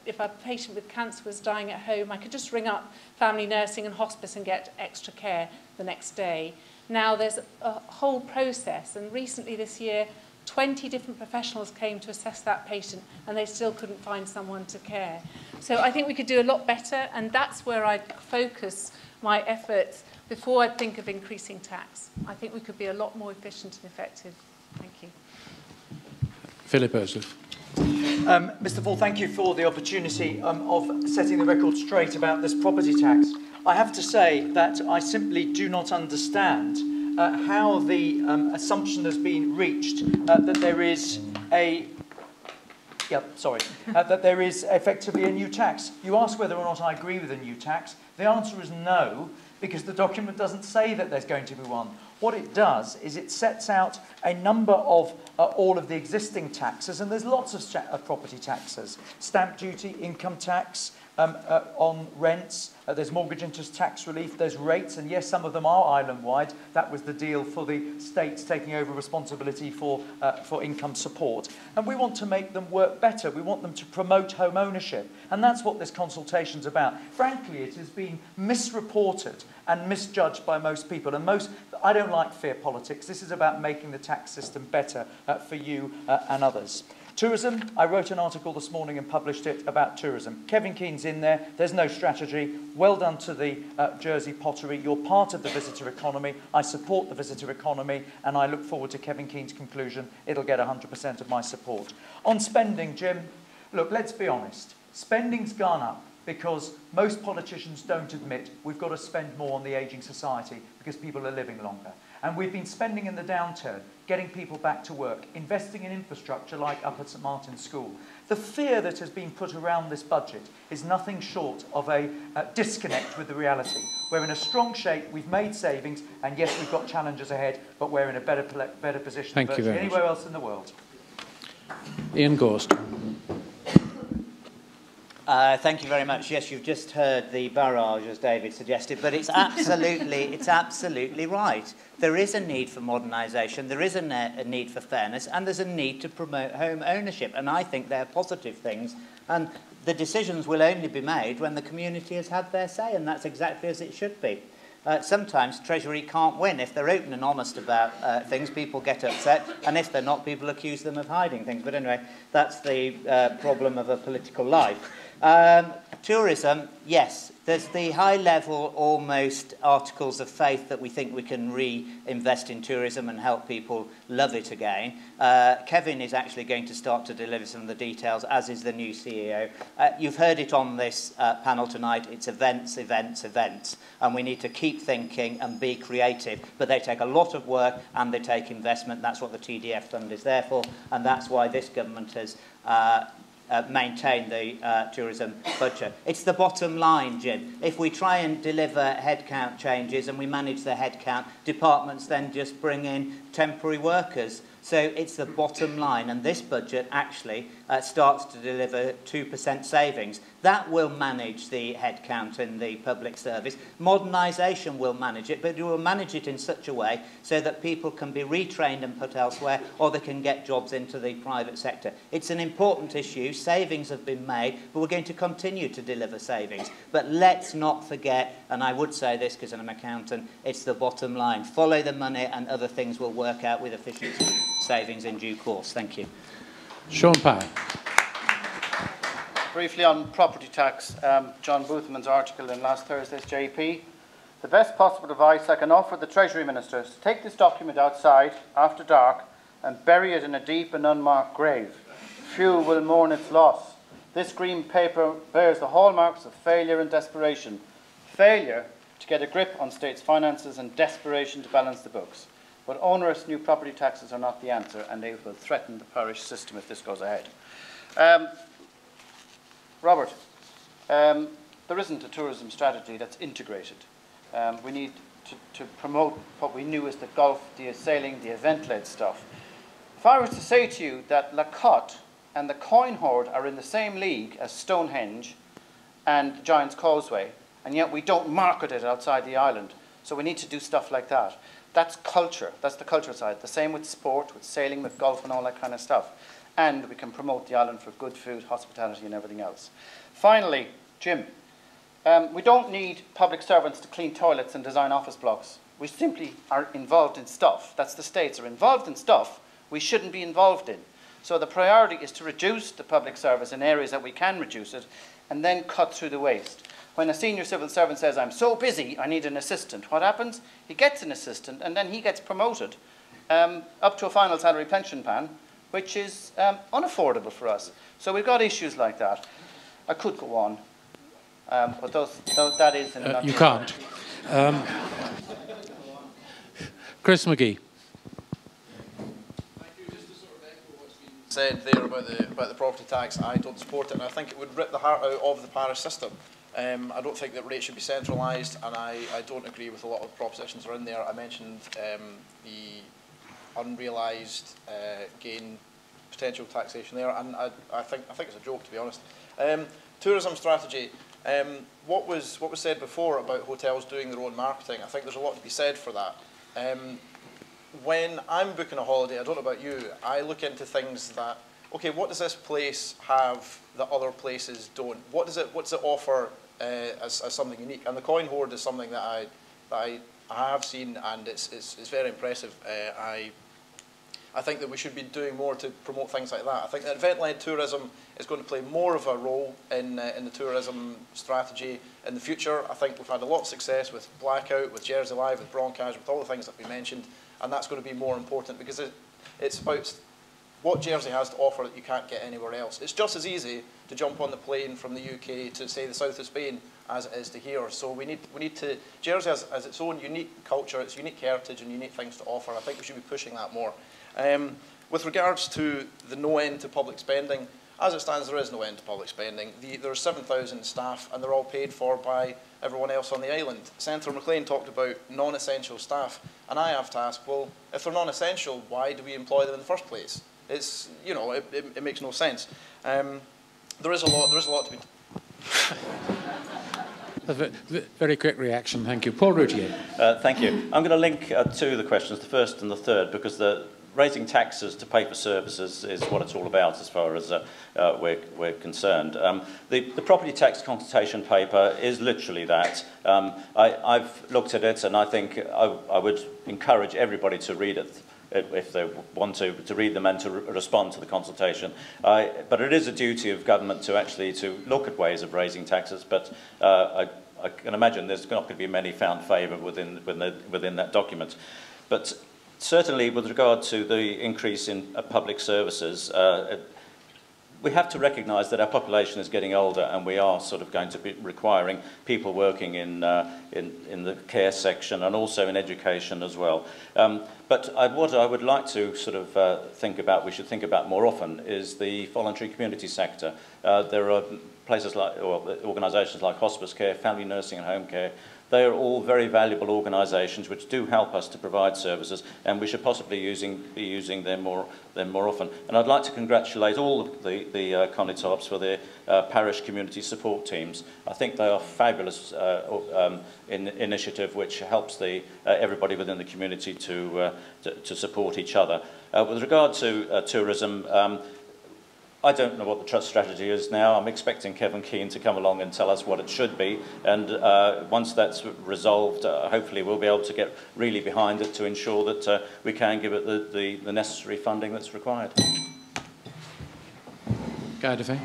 if a patient with cancer was dying at home, I could just ring up family nursing and hospice and get extra care the next day. Now there's a whole process, and recently this year, 20 different professionals came to assess that patient, and they still couldn't find someone to care. So I think we could do a lot better, and that's where I'd focus my efforts before I think of increasing tax. I think we could be a lot more efficient and effective. Thank you. Philip Ursula. Mr. Fall, thank you for the opportunity of setting the record straight about this property tax. I have to say that I simply do not understand how the assumption has been reached that there is that there is effectively a new tax. You ask whether or not I agree with a new tax. The answer is no, because the document doesn't say that there's going to be one. What it does is it sets out a number of all of the existing taxes, and there's lots of property taxes. Stamp duty, income tax, on rents, there's mortgage interest tax relief, there's rates, and yes, some of them are island-wide. That was the deal for the states taking over responsibility for income support. And we want to make them work better. We want them to promote home ownership. And that's what this consultation's about. Frankly, it has been misreported and misjudged by most people. And I don't like fear politics. This is about making the tax system better for you and others. Tourism, I wrote an article this morning and published it about tourism. Kevin Keen's in there. There's no strategy. Well done to the Jersey Pottery. You're part of the visitor economy. I support the visitor economy, and I look forward to Kevin Keen's conclusion. It'll get 100% of my support. On spending, Jim, look, let's be honest. Spending's gone up because most politicians don't admit we've got to spend more on the ageing society because people are living longer. And we've been spending in the downturn, getting people back to work, investing in infrastructure like up at St Martin's School. The fear that has been put around this budget is nothing short of a disconnect with the reality. We're in a strong shape, we've made savings, and yes, we've got challenges ahead, but we're in a better position than virtually anywhere else in the world. Ian Gorst. Thank you very much. Yes, you've just heard the barrage, as David suggested, but it's absolutely right. There is a need for modernisation, there is a need for fairness, and there's a need to promote home ownership, and I think they're positive things. And the decisions will only be made when the community has had their say, and that's exactly as it should be. Sometimes Treasury can't win. If they're open and honest about things, people get upset, and if they're not, people accuse them of hiding things. But anyway, that's the problem of a political life. Tourism, yes, there's the high-level, almost articles of faith that we think we can reinvest in tourism and help people love it again. Kevin is actually going to start to deliver some of the details, as is the new CEO. You've heard it on this panel tonight. It's events, events, events, and we need to keep thinking and be creative, but they take a lot of work and they take investment. That's what the TDF fund is there for, and that's why this government has maintain the tourism budget. It's the bottom line, Jim. If we try and deliver headcount changes and we manage the headcount, departments then just bring in temporary workers. So it's the bottom line, and this budget actually starts to deliver 2% savings. That will manage the headcount in the public service. Modernisation will manage it, but it will manage it in such a way so that people can be retrained and put elsewhere, or they can get jobs into the private sector. It's an important issue. Savings have been made, but we're going to continue to deliver savings. But let's not forget, and I would say this because I'm an accountant, it's the bottom line. Follow the money and other things will work out with efficiency savings in due course. Thank you. Sean Pye. Briefly on property tax, John Boothman's article in last Thursday's JP. The best possible advice I can offer the Treasury Minister is to take this document outside after dark and bury it in a deep and unmarked grave. Few will mourn its loss. This green paper bears the hallmarks of failure and desperation. Failure to get a grip on states' finances and desperation to balance the books. But onerous new property taxes are not the answer, and they will threaten the parish system if this goes ahead. Robert, there isn't a tourism strategy that's integrated. We need to promote what we knew as the golf, the sailing, the event-led stuff. If I was to say to you that La Cotte and the Coin Hoard are in the same league as Stonehenge and Giant's Causeway, and yet we don't market it outside the island, so we need to do stuff like that. That's culture. That's the culture side. The same with sport, with sailing, with golf and all that kind of stuff. And we can promote the island for good food, hospitality and everything else. Finally, Jim, we don't need public servants to clean toilets and design office blocks. We simply are involved in stuff. That's the states are involved in stuff we shouldn't be involved in. So the priority is to reduce the public service in areas that we can reduce it and then cut through the waste. When a senior civil servant says, I'm so busy, I need an assistant, what happens? He gets an assistant and then he gets promoted up to a final salary pension plan, which is unaffordable for us. So we've got issues like that. I could go on, but that is in a nutshell. You can't. Chris Magee. Said there about the property tax, I don't support it, and I think it would rip the heart out of the parish system. I don't think that rates should be centralised, and I don't agree with a lot of the propositions that are in there. I mentioned the unrealised gain potential taxation there, and I think it's a joke, to be honest. Tourism strategy. What was said before about hotels doing their own marketing, I think there's a lot to be said for that. When I'm booking a holiday, I don't know about you, I look into things that, okay, what does this place have that other places don't? What's it offer as something unique? And the Coin Hoard is something that I have seen, and it's very impressive. I think that we should be doing more to promote things like that. I think that event-led tourism is going to play more of a role in the tourism strategy in the future. I think we've had a lot of success with Blackout, with Jersey Live, with Broncage, with all the things that we mentioned, and that's going to be more important because it's about what Jersey has to offer that you can't get anywhere else. It's just as easy to jump on the plane from the UK to, say, the south of Spain as it is to here. So we need to, Jersey has its own unique culture, its unique heritage and unique things to offer. I think we should be pushing that more. With regards to the no end to public spending, as it stands, there is no end to public spending. There are 7,000 staff, and they're all paid for by everyone else on the island. Senator Maclean talked about non-essential staff, and I have to ask, well, if they're non-essential, why do we employ them in the first place? It's, you know, it makes no sense. There is a lot to be. A very quick reaction, thank you. Paul Routier. Thank you. I'm going to link two of the questions, the first and the third, because raising taxes to pay for services is what it's all about as far as we're concerned. The property tax consultation paper is literally that. I've looked at it, and I think I would encourage everybody to read it if they want to read them and to respond to the consultation. But it is a duty of government to actually to look at ways of raising taxes, but I can imagine there's not going to be many found favour within that document. But certainly with regard to the increase in public services, we have to recognise that our population is getting older, and we are sort of going to be requiring people working in the care section and also in education as well. But what I would like to sort of think about, we should think about more often, is the voluntary community sector. There are places like, or organisations like hospice care, family nursing and home care. They are all very valuable organisations which do help us to provide services, and we should possibly be using them more often. And I'd like to congratulate all the Conitops for their parish community support teams. I think they are fabulous initiative which helps everybody within the community to support each other. With regard to tourism, I don't know what the trust strategy is now. I'm expecting Kevin Keane to come along and tell us what it should be. And once that's resolved, hopefully we'll be able to get really behind it to ensure that we can give it the necessary funding that's required. Guy Faye.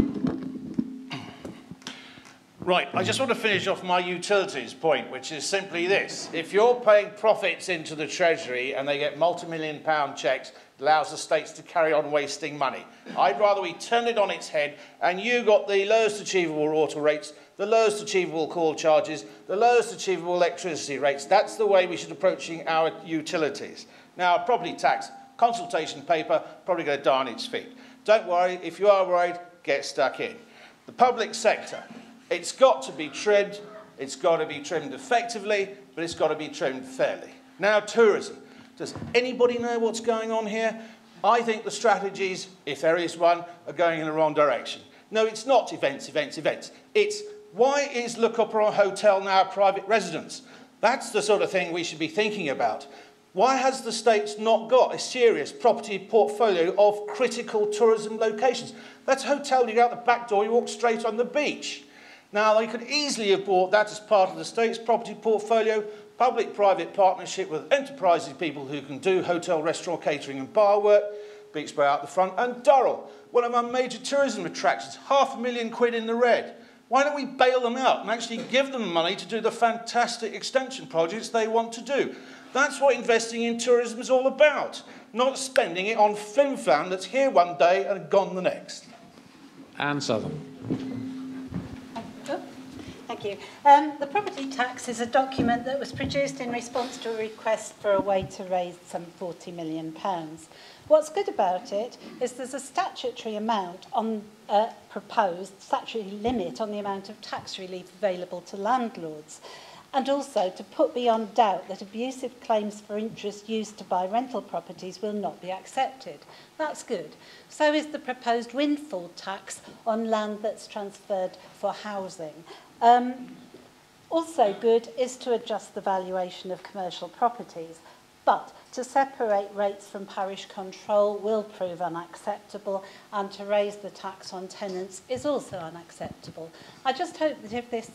Right, I just want to finish off my utilities point, which is simply this. If you're paying profits into the Treasury and they get multi-million-pound cheques, it allows the states to carry on wasting money. I'd rather we turn it on its head and you got the lowest achievable water rates, the lowest achievable call charges, the lowest achievable electricity rates. That's the way we should be approaching our utilities. Now, property tax, consultation paper, probably going to die on its feet. Don't worry, if you are worried, get stuck in. The public sector. It's got to be trimmed, it's got to be trimmed effectively, but it's got to be trimmed fairly. Now, tourism. Does anybody know what's going on here? I think the strategies, if there is one, are going in the wrong direction. No, it's not events, events, events. It's why is Le Couperin Hotel now a private residence? That's the sort of thing we should be thinking about. Why has the States not got a serious property portfolio of critical tourism locations? That's a hotel, you go out the back door, you walk straight on the beach. Now, they could easily have bought that as part of the state's property portfolio, public-private partnership with enterprising people who can do hotel, restaurant, catering and bar work, beach bar out the front, and Durrell, one of our major tourism attractions, £500,000 in the red. Why don't we bail them out and actually give them money to do the fantastic extension projects they want to do? That's what investing in tourism is all about, not spending it on flim-flam that's here one day and gone the next. Anne Southern. Thank you. The property tax is a document that was produced in response to a request for a way to raise some £40 million. What's good about it is there's a statutory amount on proposed statutory limit on the amount of tax relief available to landlords, and also to put beyond doubt that abusive claims for interest used to buy rental properties will not be accepted. That's good. So is the proposed windfall tax on land that's transferred for housing. Also good is to adjust the valuation of commercial properties, but to separate rates from parish control will prove unacceptable, and to raise the tax on tenants is also unacceptable. I just hope that if this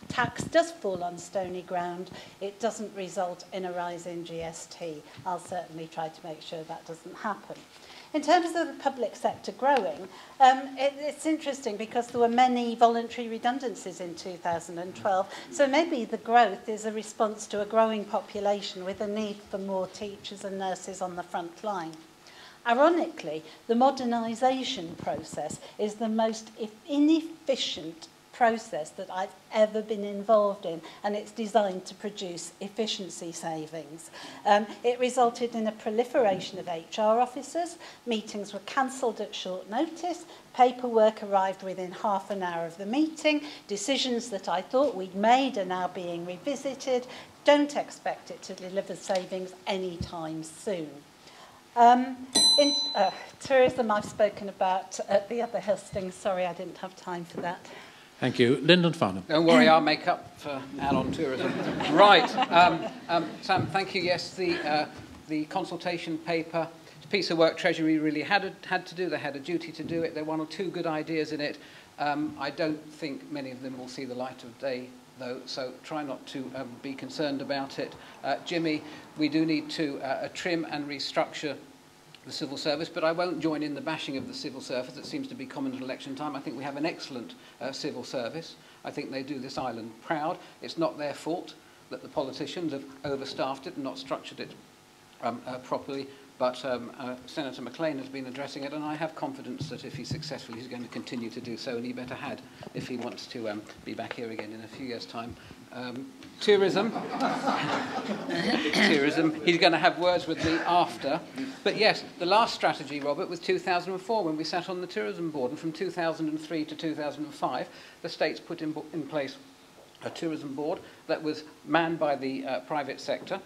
tax does fall on stony ground, it doesn't result in a rise in GST. I'll certainly try to make sure that doesn't happen. In terms of the public sector growing, it's interesting because there were many voluntary redundancies in 2012, so maybe the growth is a response to a growing population with a need for more teachers and nurses on the front line. Ironically, the modernisation process is the most inefficient process that I've ever been involved in, and it's designed to produce efficiency savings. It resulted in a proliferation of HR officers, meetings were cancelled at short notice, paperwork arrived within half an hour of the meeting, decisions that I thought we'd made are now being revisited. Don't expect it to deliver savings anytime soon. In tourism I've spoken about at the other Hustings. Sorry, I didn't have time for that. Thank you. Lyndon Farnham. Don't worry, I'll make up for Anne on tourism. Right. Sam, thank you. Yes, the consultation paper, it's a piece of work Treasury really had to do. They had a duty to do it. There are one or two good ideas in it. I don't think many of them will see the light of day, though, so try not to be concerned about it. Jimmy, we do need to trim and restructure the civil service, but I won't join in the bashing of the civil service that seems to be common at election time. I think we have an excellent civil service. I think they do this island proud. It's not their fault that the politicians have overstaffed it and not structured it properly. But Senator Maclean has been addressing it, and I have confidence that if he's successful, he's going to continue to do so, and he better had if he wants to be back here again in a few years' time. Tourism. Tourism. He's going to have words with me after. But yes, the last strategy, Robert, was 2004 when we sat on the tourism board, and from 2003 to 2005, the states put in place a tourism board that was manned by the private sector.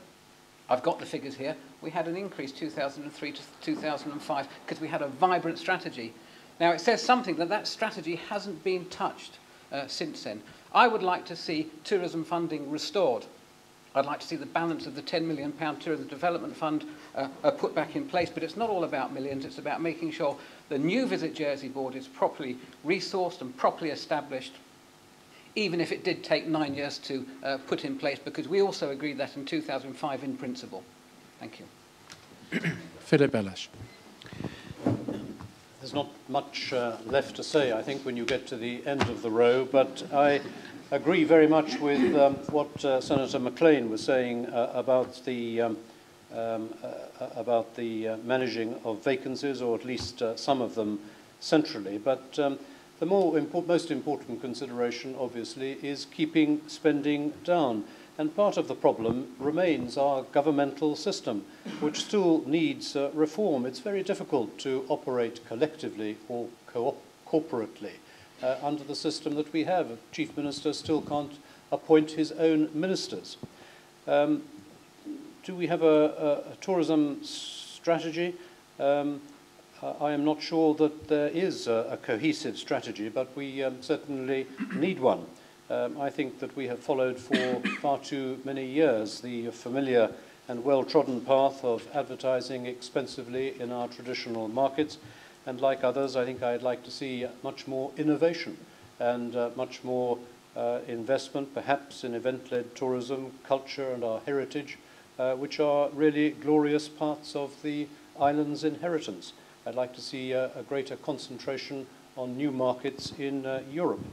I've got the figures here. We had an increase 2003 to 2005 because we had a vibrant strategy. Now, it says something that strategy hasn't been touched since then. I would like to see tourism funding restored. I'd like to see the balance of the £10 million Tourism Development Fund put back in place, but it's not all about millions, it's about making sure the new Visit Jersey board is properly resourced and properly established, even if it did take 9 years to put in place, because we also agreed that in 2005 in principle. Thank you. Philip Bailhache. There's not much left to say, I think, when you get to the end of the row, but I agree very much with what Senator Maclean was saying about the managing of vacancies, or at least some of them centrally. But the most important consideration, obviously, is keeping spending down. And part of the problem remains our governmental system, which still needs reform. It's very difficult to operate collectively or corporately under the system that we have. A chief minister still can't appoint his own ministers. Do we have a tourism strategy? I am not sure that there is a cohesive strategy, but we certainly need one. I think that we have followed for far too many years the familiar and well-trodden path of advertising expensively in our traditional markets. And like others, I think I'd like to see much more innovation and much more investment, perhaps in event-led tourism, culture and our heritage, which are really glorious parts of the island's inheritance. I'd like to see a greater concentration on new markets in Europe.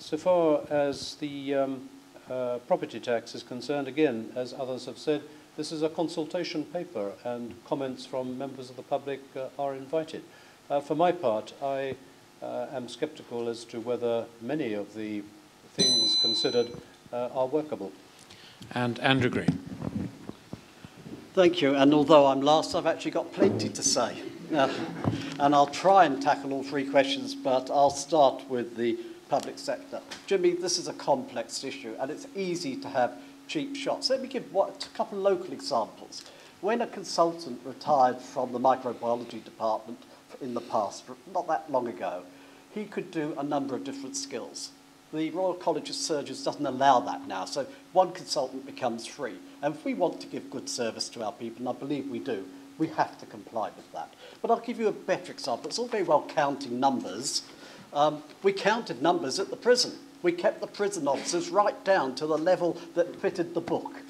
So far as the property tax is concerned, again, as others have said, this is a consultation paper and comments from members of the public are invited. For my part, I am sceptical as to whether many of the things considered are workable. And Andrew Green. Thank you, and although I'm last, I've actually got plenty to say. And I'll try and tackle all three questions, but I'll start with the public sector. Jimmy, this is a complex issue, and it's easy to have cheap shots. Let me give a couple of local examples. When a consultant retired from the microbiology department in the past, not that long ago, he could do a number of different skills. The Royal College of Surgeons doesn't allow that now, so one consultant becomes free. And if we want to give good service to our people, and I believe we do, we have to comply with that. But I'll give you a better example. It's all very well counting numbers. We counted numbers at the prison. We kept the prison officers right down to the level that fitted the book.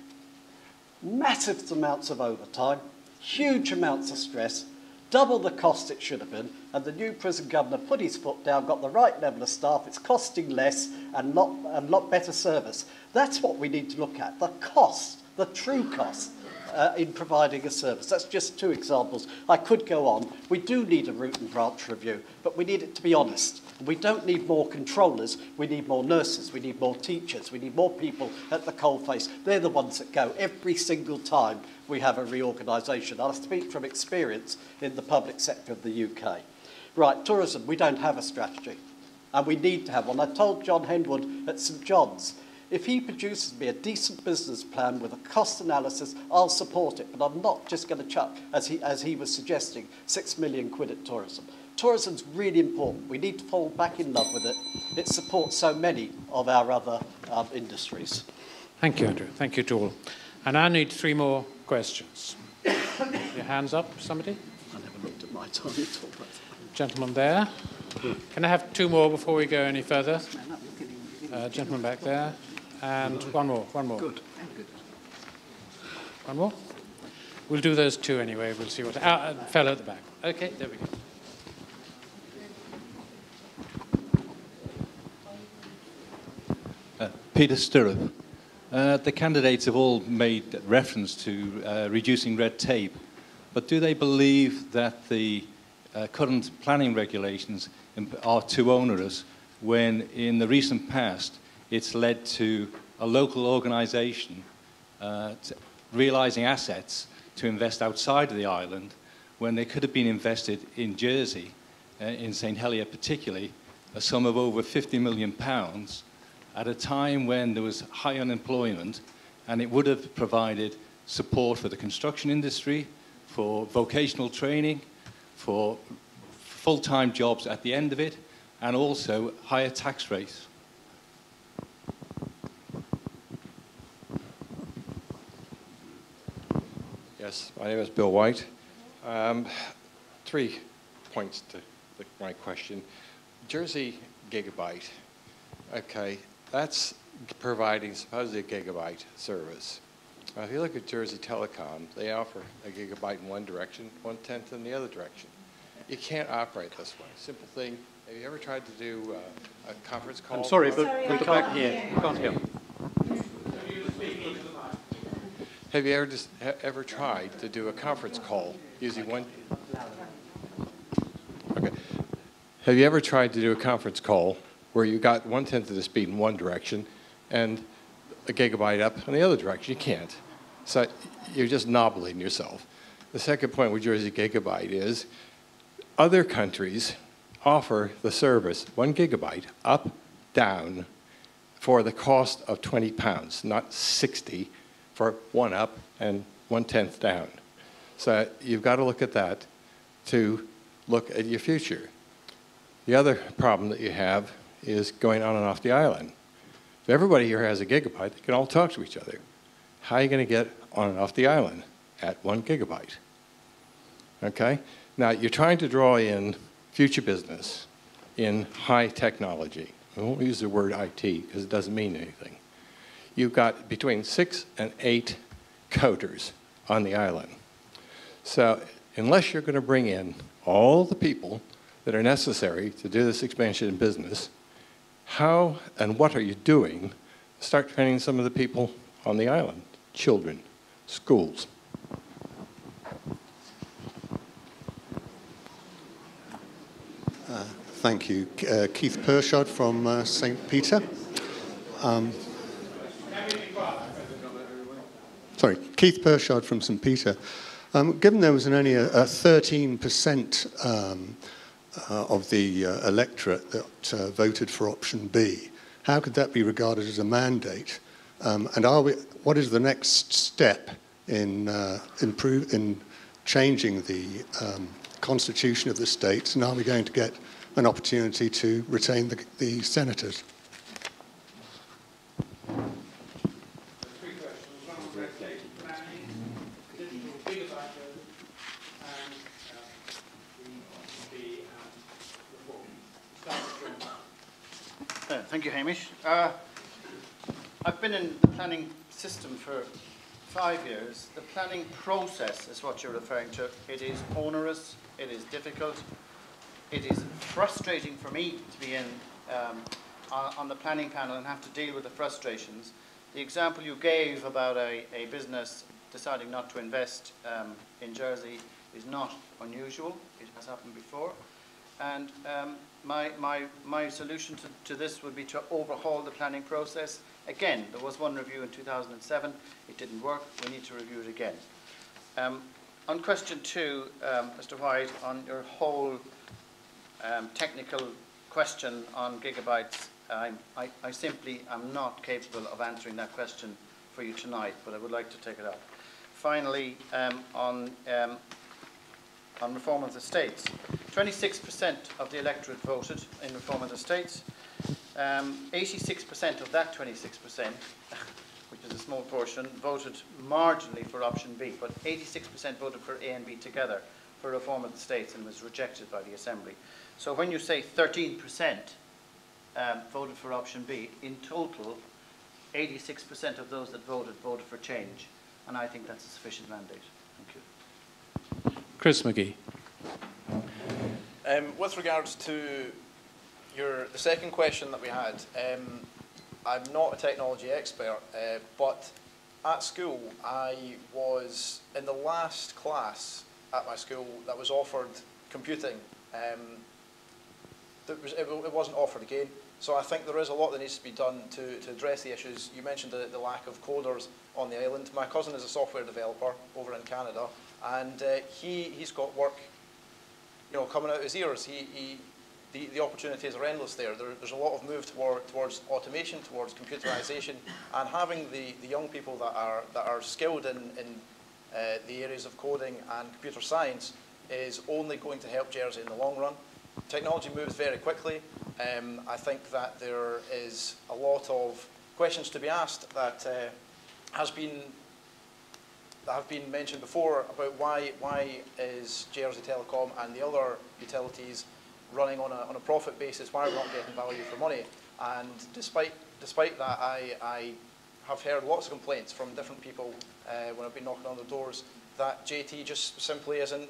Massive amounts of overtime, huge amounts of stress, double the cost it should have been, and the new prison governor put his foot down, got the right level of staff, it's costing less and lot better service. That's what we need to look at, the cost, the true cost in providing a service. That's just two examples. I could go on. We do need a root and branch review, but we need it to be honest. We don't need more controllers, we need more nurses, we need more teachers, we need more people at the coalface. They're the ones that go every single time we have a reorganisation. I speak from experience in the public sector of the UK. Right, tourism, we don't have a strategy, and we need to have one. I told John Henwood at St John's, if he produces me a decent business plan with a cost analysis, I'll support it, but I'm not just going to chuck, as he was suggesting, £6 million at tourism. Tourism's really important. We need to fall back in love with it. It supports so many of our other industries. Thank you, Andrew. Thank you to all. And I need 3 more questions. Your hands up, somebody? I never looked at my time at all. Gentleman there. Can I have 2 more before we go any further? Gentleman back there. And one more. Good. One more? We'll do those 2 anyway. We'll see what... fellow at the back. Okay, there we go. Peter Stirrup. The candidates have all made reference to reducing red tape, but do they believe that the current planning regulations are too onerous when in the recent past it's led to a local organisation realising assets to invest outside of the island when they could have been invested in Jersey, in St Helier particularly, a sum of over £50 million at a time when there was high unemployment, and it would have provided support for the construction industry, for vocational training, for full-time jobs at the end of it, and also higher tax rates. Yes, my name is Bill White. 3 points to my question. Jersey Gigabyte, okay, that's providing supposedly a gigabyte service. If you look at Jersey Telecom, they offer a gigabyte in one direction, 1/10 in the other direction. You can't operate this way. Simple thing. Have you ever tried to do a conference call? I'm sorry, but we can't hear. We can't hear. Have you ever tried to do a conference call using one? Okay. Have you ever tried to do a conference call where you got 1/10 of the speed in one direction and a gigabyte up in the other direction? You can't. So you're just nobbling yourself. The second point with Jersey Gigabyte is other countries offer the service 1 gigabyte up, down for the cost of £20, not 60 for 1 up and 1/10 down. So you've got to look at that to look at your future. The other problem that you have is going on and off the island. If everybody here has a gigabyte, they can all talk to each other. How are you going to get on and off the island at 1 gigabyte? Okay? Now, you're trying to draw in future business in high technology. I won't use the word IT because it doesn't mean anything. You've got between 6 and 8 coders on the island. So unless you're going to bring in all the people that are necessary to do this expansion in business, how and what are you doing to start training some of the people on the island? Children, schools. Thank you. Keith Pershard from St. Peter. Keith Pershard from St. Peter. Given there was only a 13% of the electorate that voted for option B, how could that be regarded as a mandate? And what is the next step in changing the constitution of the states, and are we going to get an opportunity to retain the senators? Thank you, Hamish. I've been in the planning system for 5 years. The planning process is what you're referring to. It is onerous, it is difficult, it is frustrating for me to be in on the planning panel and have to deal with the frustrations. The example you gave about a business deciding not to invest in Jersey is not unusual. It has happened before. And my solution to this would be to overhaul the planning process. Again, there was one review in 2007. It didn't work. We need to review it again. On question 2, Mr. White, on your whole technical question on gigabytes, I simply am not capable of answering that question for you tonight, but I would like to take it up. Finally, on reform of the states. 26% of the electorate voted in reform of the states. 86% of that 26%, which is a small portion, voted marginally for option B, but 86% voted for A and B together for reform of the states and was rejected by the Assembly. So when you say 13% voted for option B, in total, 86% of those that voted for change. And I think that's a sufficient mandate. Thank you. Chris Magee. With regards to the second question that we had, I'm not a technology expert, but at school I was in the last class at my school that was offered computing. It wasn't offered again. So I think there is a lot that needs to be done to address the issues. You mentioned the lack of coders on the island. My cousin is a software developer over in Canada, and he's got work, you know, coming out his ears. The opportunities are endless there. There's a lot of move towards automation, towards computerization, and having the young people that are skilled in the areas of coding and computer science is only going to help Jersey in the long run. Technology moves very quickly. I think that there is a lot of questions to be asked that have been mentioned before about why is Jersey Telecom and the other utilities running on a profit basis? Why are we not getting value for money? And despite that, I have heard lots of complaints from different people when I've been knocking on the doors that JT just simply isn't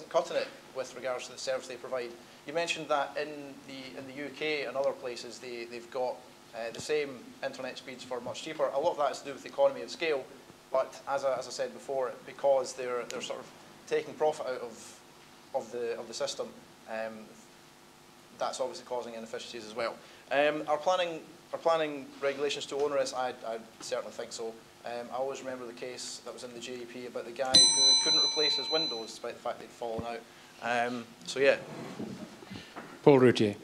cutting it with regards to the service they provide. You mentioned that in the UK and other places they've got the same internet speeds for much cheaper. A lot of that is to do with the economy of scale, but as I said before, because they're sort of taking profit out of the system, that's obviously causing inefficiencies as well. Are planning regulations too onerous? I certainly think so. I always remember the case that was in the JEP about the guy who couldn't replace his windows despite the fact they'd fallen out. So yeah. Paul Routier.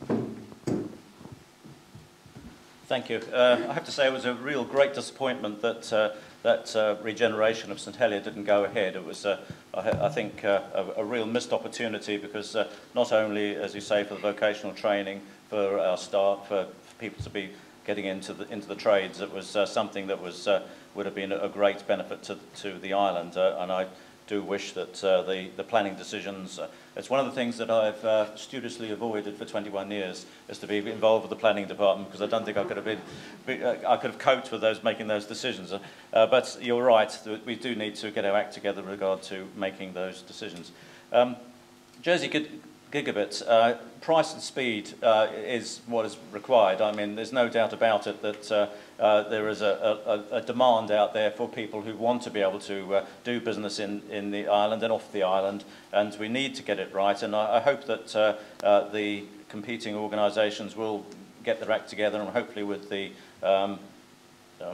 Thank you. I have to say it was a real great disappointment that regeneration of St Helier didn't go ahead. It was, I think, a real missed opportunity because not only, as you say, for the vocational training, for our staff, for people to be getting into the trades, it was something that would have been a great benefit to the island, and I do wish that the planning decisions, it's one of the things that I've studiously avoided for 21 years, is to be involved with the planning department, because I don't think I could have coped with making those decisions. But you're right, we do need to get our act together with regard to making those decisions. Jersey Gigabit, price and speed is what is required. I mean, there's no doubt about it that there is a demand out there for people who want to be able to do business in the island and off the island, and we need to get it right. And I hope that the competing organisations will get their act together, and hopefully with the I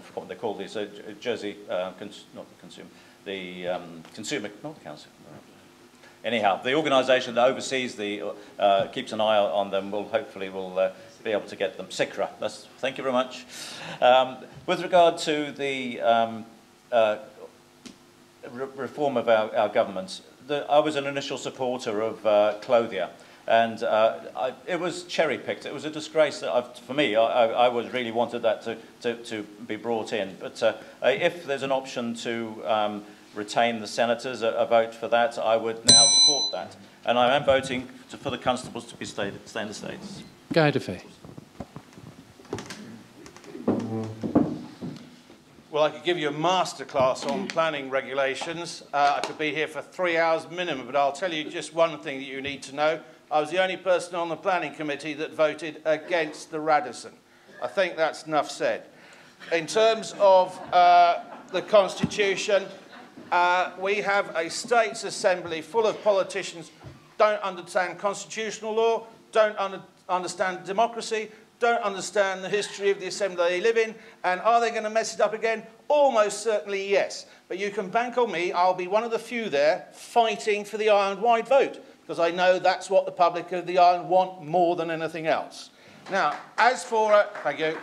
forgot what they call these, Jersey, not the consumer, the consumer, not the council. Anyhow, the organisation that oversees keeps an eye on them will hopefully be able to get them. SICRA. Thank you very much. With regard to the reform of our government, I was an initial supporter of Clothier, and it was cherry-picked. It was a disgrace that for me, I really wanted that to be brought in. But if there's an option to retain the senators, a vote for that, I would now support that. And I am voting for the constables to stay in the States. Guy de Faye. Well, I could give you a masterclass on planning regulations. I could be here for 3 hours minimum, but I'll tell you just one thing that you need to know. I was the only person on the planning committee that voted against the Radisson. I think that's enough said. In terms of the Constitution, we have a States Assembly full of politicians who don't understand constitutional law, don't understand democracy, don't understand the history of the Assembly they live in, and are they going to mess it up again? Almost certainly yes. But you can bank on me, I'll be one of the few there fighting for the island-wide vote, because I know that's what the public of the island want more than anything else. Now, as for, thank you,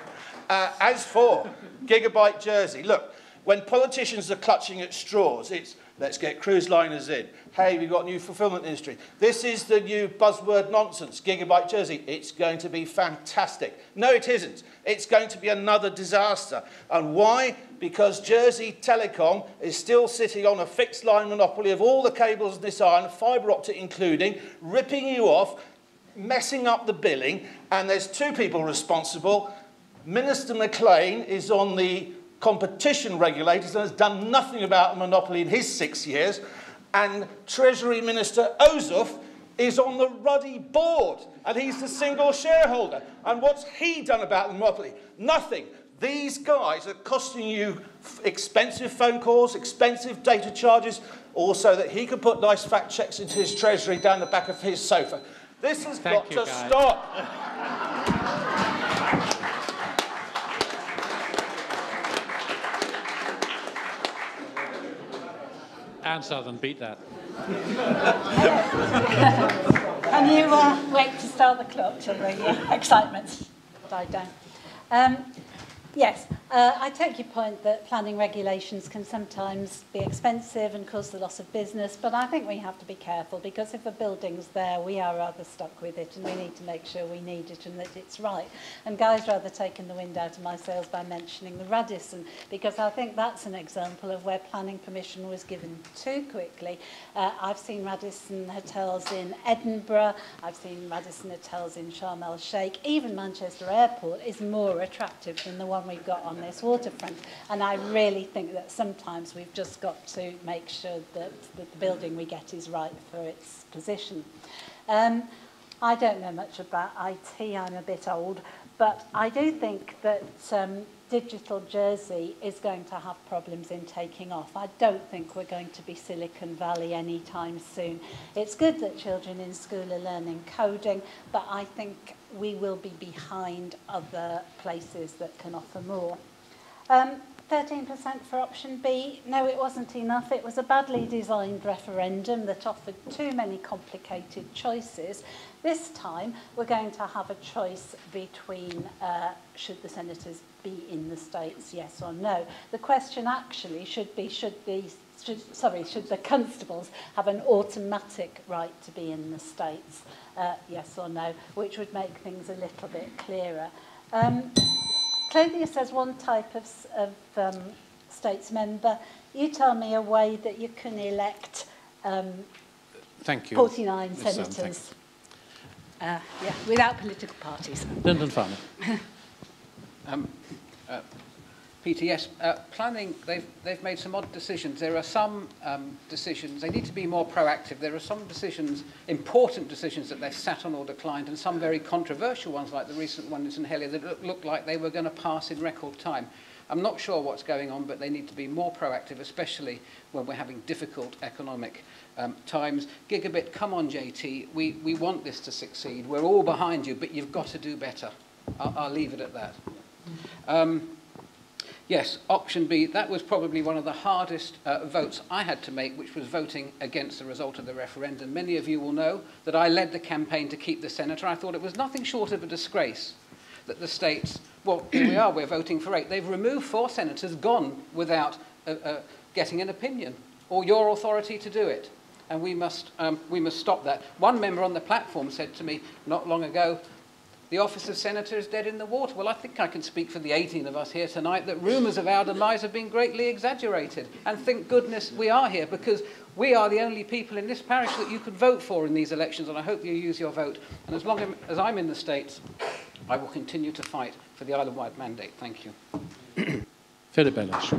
as for Gigabyte Jersey, look, when politicians are clutching at straws, it's let's get cruise liners in. Hey, we've got a new fulfillment industry. This is the new buzzword nonsense, Gigabyte Jersey. It's going to be fantastic. No, it isn't. It's going to be another disaster. And why? Because Jersey Telecom is still sitting on a fixed line monopoly of all the cables in this island, fibre optic including, ripping you off, messing up the billing, and there's two people responsible. Minister Maclean is on the competition regulators and has done nothing about the monopoly in his 6 years, and Treasury Minister Ozuf is on the Ruddy board, and he's the single shareholder. And what's he done about the monopoly? Nothing. These guys are costing you expensive phone calls, expensive data charges, also that he can put nice fact checks into his treasury down the back of his sofa. This has got to stop. And Southern beat that. Can you wait to start the clock till the excitement died down? Yes, I take your point that planning regulations can sometimes be expensive and cause the loss of business, but I think we have to be careful because if a building's there, we are rather stuck with it and we need to make sure we need it and that it's right. And Guy's rather taken the wind out of my sails by mentioning the Radisson, because I think that's an example of where planning permission was given too quickly. I've seen Radisson hotels in Edinburgh, I've seen Radisson hotels in Sharm el-Sheikh, even Manchester Airport is more attractive than the one we've got on this waterfront, and I really think that sometimes we've just got to make sure that the building we get is right for its position. I don't know much about IT, I'm a bit old, but I do think that digital Jersey is going to have problems in taking off. I don't think we're going to be Silicon Valley anytime soon. It's good that children in school are learning coding, but I think we will be behind other places that can offer more. 13% for option B. No, it wasn't enough. It was a badly designed referendum that offered too many complicated choices. This time, we're going to have a choice between should the senators be in the states, yes or no. The question actually should be, should the constables have an automatic right to be in the states, yes or no, which would make things a little bit clearer. Claudia says one type of states member. You tell me a way that you can elect Thank you, 49 senators. Yeah, without political parties. Lyndon Farnham. Peter, yes, planning, they've made some odd decisions. There are some decisions, they need to be more proactive. There are some decisions, important decisions that they've sat on or declined, and some very controversial ones, like the recent ones in Helier, that looked like they were going to pass in record time. I'm not sure what's going on, but they need to be more proactive, especially when we're having difficult economic times. Gigabit, come on, JT, we want this to succeed. We're all behind you, but you've got to do better. I'll leave it at that. Yes, option B, that was probably one of the hardest votes I had to make, which was voting against the result of the referendum. Many of you will know that I led the campaign to keep the senator. I thought it was nothing short of a disgrace that the states, well, here we are, we're voting for 8. They've removed 4 senators, gone without getting an opinion or your authority to do it. And we must stop that. One member on the platform said to me not long ago, the office of senator is dead in the water. Well, I think I can speak for the 18 of us here tonight that rumours of our demise have been greatly exaggerated. And thank goodness we are here, because we are the only people in this parish that you could vote for in these elections, and I hope you use your vote. And as long as I'm in the States, I will continue to fight for the Isle of Wight mandate. Thank you. Philip Bailhache.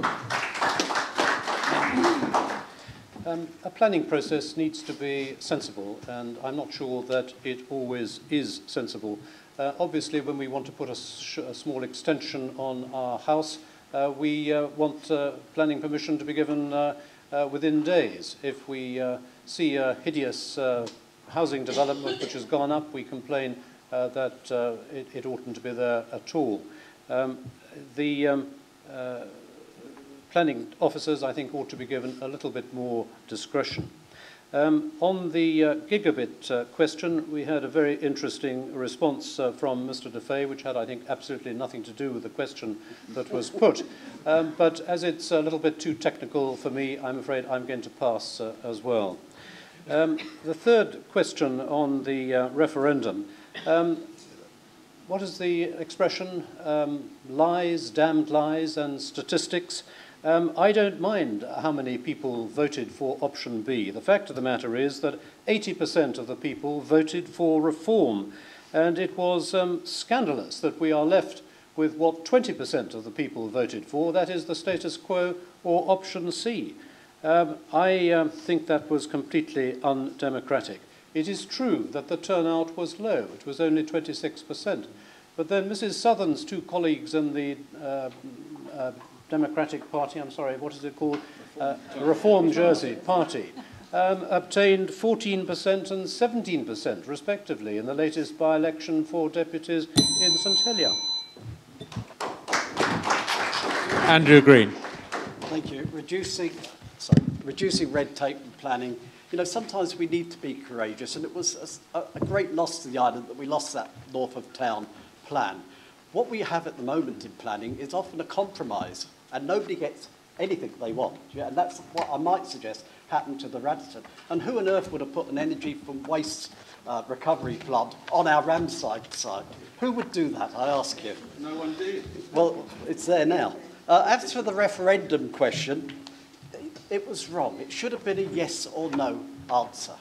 A planning process needs to be sensible, and I'm not sure that it always is sensible. Obviously, when we want to put a small extension on our house, we want planning permission to be given within days. If we see a hideous housing development which has gone up, we complain that it oughtn't to be there at all. Planning officers, I think, ought to be given a little bit more discretion. On the gigabit question, we had a very interesting response from Mr. de Faye, which had, I think, absolutely nothing to do with the question that was put. But as it's a little bit too technical for me, I'm afraid I'm going to pass as well. The third question on the referendum. What is the expression? Lies, damned lies, and statistics. I don't mind how many people voted for option B. The fact of the matter is that 80% of the people voted for reform, and it was scandalous that we are left with what 20% of the people voted for, that is the status quo or option C. I think that was completely undemocratic. It is true that the turnout was low. It was only 26%. But then Mrs. Southern's two colleagues in the Democratic Party, I'm sorry, what is it called? Reform Jersey Party, obtained 14% and 17%, respectively, in the latest by-election for deputies in St Helier. Andrew Green. Thank you. Reducing red tape and planning. You know, sometimes we need to be courageous, and it was a great loss to the island that we lost that north of town plan. What we have at the moment in planning is often a compromise, and nobody gets anything they want. Yeah? And that's what I might suggest happened to the Radisson. And who on earth would have put an energy from waste recovery plant on our Ramside site? Who would do that, I ask you? No one did. Well, it's there now. As for the referendum question, it was wrong. It should have been a yes or no answer.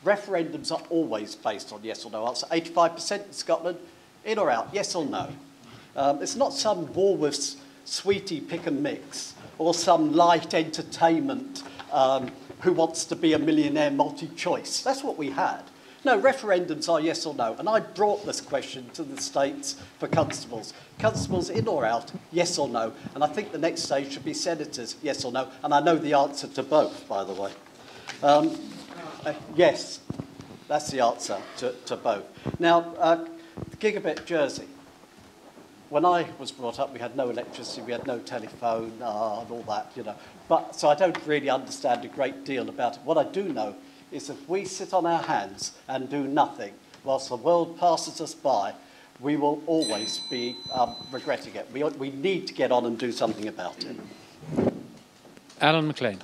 Referendums are always based on yes or no answer. 85% in Scotland, in or out, yes or no. It's not some Woolworths sweetie pick and mix or some light entertainment who wants to be a millionaire multi-choice. That's what we had. No, referendums are yes or no. And I brought this question to the States for constables. Constables in or out, yes or no. And I think the next stage should be senators, yes or no. And I know the answer to both, by the way. Yes, that's the answer to both. Now, Gigabit Jersey. When I was brought up, we had no electricity, we had no telephone, and all that, you know. So I don't really understand a great deal about it. What I do know is if we sit on our hands and do nothing whilst the world passes us by, we will always be regretting it. We need to get on and do something about it. Alan Maclean.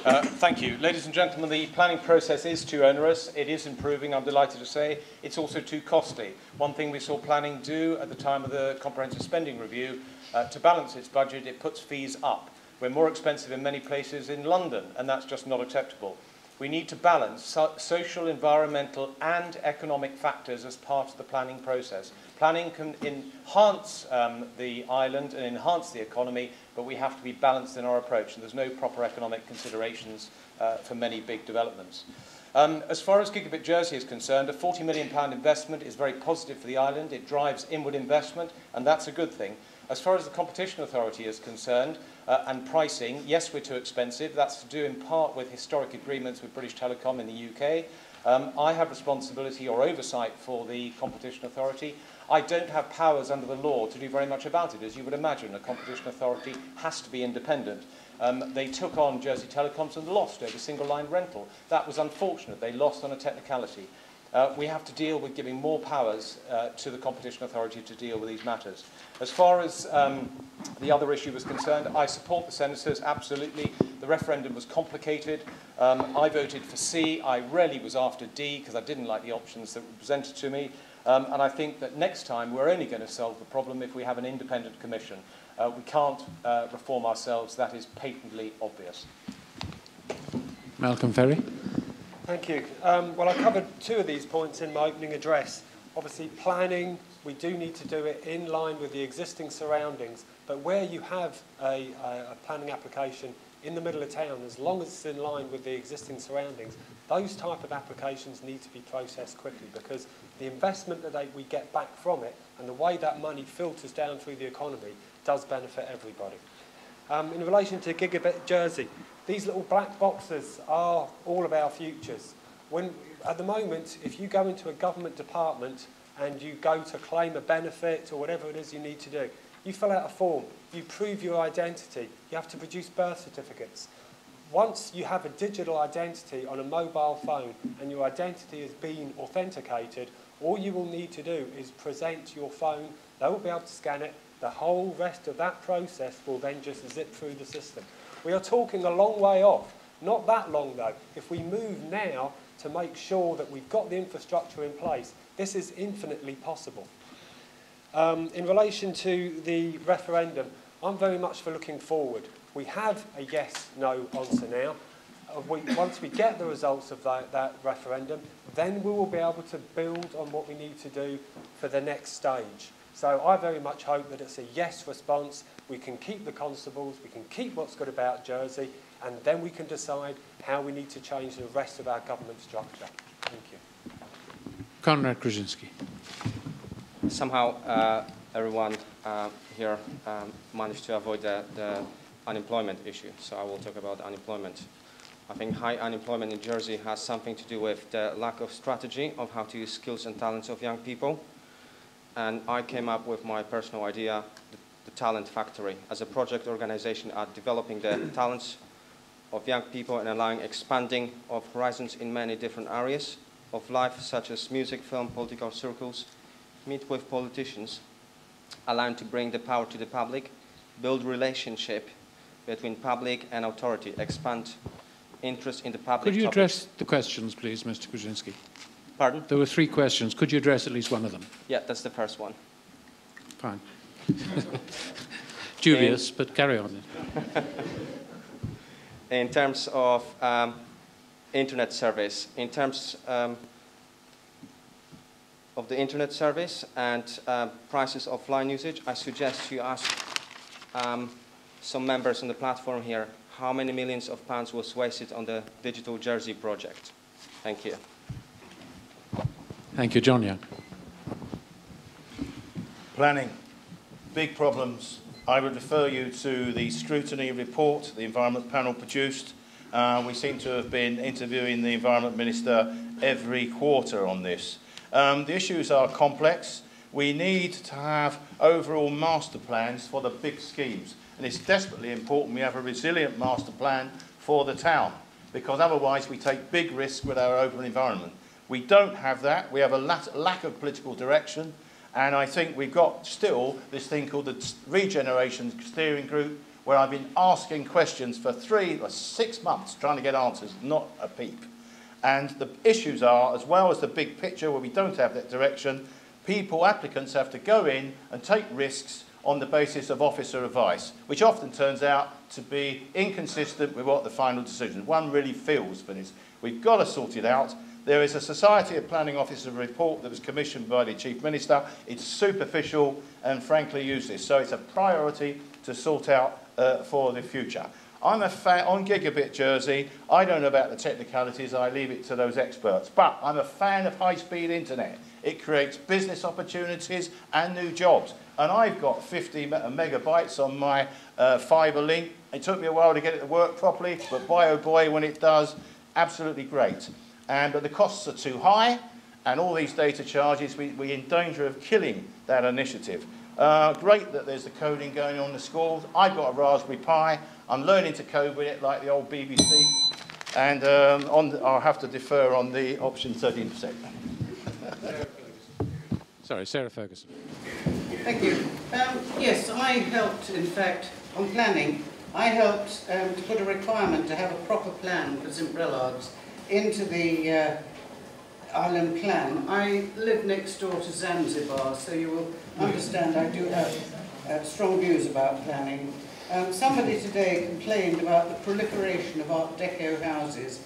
Thank you. Ladies and gentlemen, the planning process is too onerous. It is improving, I'm delighted to say. It's also too costly. One thing we saw planning do at the time of the Comprehensive Spending Review, to balance its budget, it puts fees up. We're more expensive in many places in London, and that's just not acceptable. We need to balance social, environmental and economic factors as part of the planning process. Planning can enhance the island and enhance the economy, but we have to be balanced in our approach, and there's no proper economic considerations for many big developments. As far as Gigabit Jersey is concerned, a £40 million investment is very positive for the island. It drives inward investment, and that's a good thing. As far as the Competition Authority is concerned, and pricing, yes, we're too expensive. That's to do in part with historic agreements with British Telecom in the UK. I have responsibility or oversight for the Competition Authority. I don't have powers under the law to do very much about it. As you would imagine, a Competition Authority has to be independent. They took on Jersey Telecoms and lost over single-line rental. That was unfortunate. They lost on a technicality. We have to deal with giving more powers to the Competition Authority to deal with these matters. As far as the other issue was concerned, I support the senators, absolutely. The referendum was complicated. I voted for C. I really was after D because I didn't like the options that were presented to me. And I think that next time we're only going to solve the problem if we have an independent commission. We can't reform ourselves. That is patently obvious. Malcolm Ferey. Thank you. Well, I covered two of these points in my opening address. Obviously, planning, we do need to do it in line with the existing surroundings, but where you have a planning application in the middle of town, as long as it's in line with the existing surroundings, those type of applications need to be processed quickly because the investment that we get back from it and the way that money filters down through the economy does benefit everybody. In relation to Gigabit Jersey, these little black boxes are all of our futures. At the moment, if you go into a government department and you go to claim a benefit or whatever it is you need to do, you fill out a form, you prove your identity, you have to produce birth certificates. Once you have a digital identity on a mobile phone and your identity has been authenticated, all you will need to do is present your phone, they will be able to scan it, the whole rest of that process will then just zip through the system. We are talking a long way off, not that long though. If we move now to make sure that we've got the infrastructure in place, this is infinitely possible. In relation to the referendum, I'm very much for looking forward. We have a yes-no answer now. Once we get the results of that referendum, then we will be able to build on what we need to do for the next stage. So I very much hope that it's a yes response. We can keep the constables, we can keep what's good about Jersey, and then we can decide how we need to change the rest of our government structure. Thank you. Konrad Kruszynski. Somehow everyone here managed to avoid the unemployment issue, so I will talk about unemployment. I think high unemployment in Jersey has something to do with the lack of strategy of how to use skills and talents of young people. And I came up with my personal idea, the Talent Factory, as a project organization at developing the talents of young people and allowing expanding of horizons in many different areas of life, such as music, film, political circles, meet with politicians, allowing to bring the power to the public, build relationship between public and authority, expand interest in the public. Could you topics. address the questions, please, Mr. Kruszynski? Pardon? There were 3 questions. Could you address at least one of them? Yeah, that's the first one. Fine. Dubious, but carry on. In terms of internet service, in terms of the internet service and prices of line usage, I suggest you ask some members on the platform here how many millions of pounds was wasted on the Digital Jersey project. Thank you. Thank you. John Young. Planning. Big problems. I would refer you to the scrutiny report the Environment Panel produced. We seem to have been interviewing the Environment Minister every quarter on this. The issues are complex. We need to have overall master plans for the big schemes. And it's desperately important we have a resilient master plan for the town, because otherwise we take big risks with our open environment. We don't have that. We have a lack of political direction. And I think we've got still this thing called the Regeneration Steering Group, where I've been asking questions for 3 or 6 months trying to get answers, not a peep. And the issues are, as well as the big picture where we don't have that direction, applicants have to go in and take risks on the basis of officer advice, which often turns out to be inconsistent with what the final decision. One really feels for this. We've got to sort it out. There is a Society of Planning Officer report that was commissioned by the Chief Minister. It's superficial and frankly useless. So it's a priority to sort out for the future. I'm a fan on Gigabit Jersey. I don't know about the technicalities. I leave it to those experts. But I'm a fan of high-speed internet. It creates business opportunities and new jobs. And I've got 50 megabytes on my fibre link. It took me a while to get it to work properly, but boy, oh boy, when it does, absolutely great. But the costs are too high, and all these data charges, we're in danger of killing that initiative. Great that there's the coding going on in the schools. I've got a Raspberry Pi. I'm learning to code with it like the old BBC. And I'll have to defer on the option 13%. Sorry, Sarah Ferguson. Thank you. Yes, I helped, in fact, on planning, I helped to put a requirement to have a proper plan for St Brellards into the island plan. I live next door to Zanzibar, so you will understand I do have strong views about planning. Somebody today complained about the proliferation of Art Deco houses.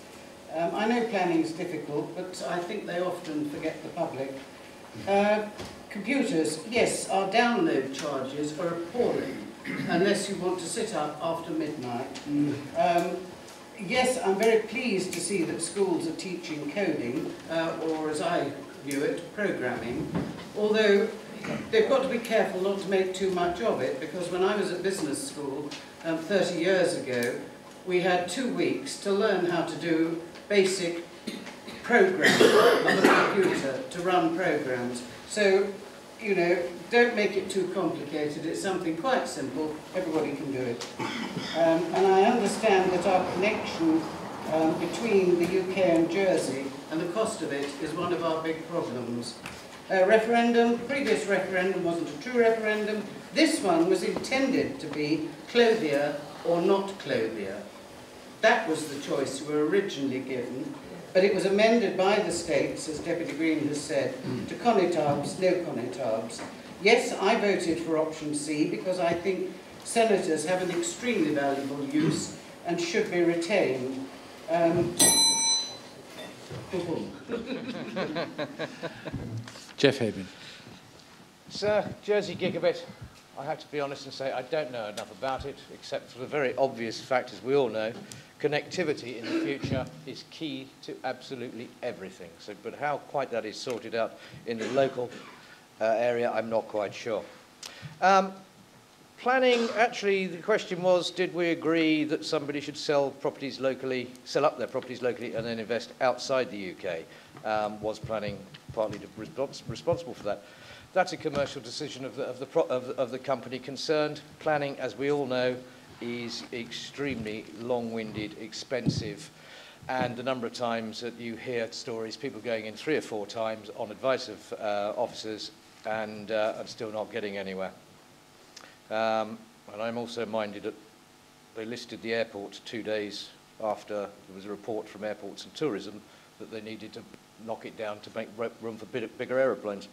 I know planning is difficult, but I think they often forget the public. Computers, yes, our download charges are appalling, unless you want to sit up after midnight. Yes, I'm very pleased to see that schools are teaching coding, or as I view it, programming, although they've got to be careful not to make too much of it, because when I was at business school 30 years ago, we had 2 weeks to learn how to do basic programs on the computer, to run programs. So, you know, don't make it too complicated. It's something quite simple. Everybody can do it. And I understand that our connection between the UK and Jersey and the cost of it is one of our big problems. Referendum, previous referendum wasn't a true referendum. This one was intended to be clothier or not clothier. That was the choice we were originally given. But it was amended by the states, as Deputy Green has said, to connétabs, no connétabs. Yes, I voted for option C because I think senators have an extremely valuable use and should be retained. Geoff Habin. Sir, Jersey Gigabit, I have to be honest and say I don't know enough about it, except for the very obvious fact, as we all know, connectivity in the future is key to absolutely everything. So, but how quite that is sorted out in the local area, I'm not quite sure. Planning, actually, the question was, did we agree that somebody should sell properties locally, sell up their properties locally and then invest outside the UK? Was planning partly responsible for that? That's a commercial decision of the company concerned. Planning, as we all know, is extremely long-winded, expensive, and the number of times that you hear stories, people going in 3 or 4 times on advice of officers and still not getting anywhere. And I'm also minded that they listed the airport 2 days after there was a report from Airports and Tourism that they needed to knock it down to make room for bigger aeroplanes.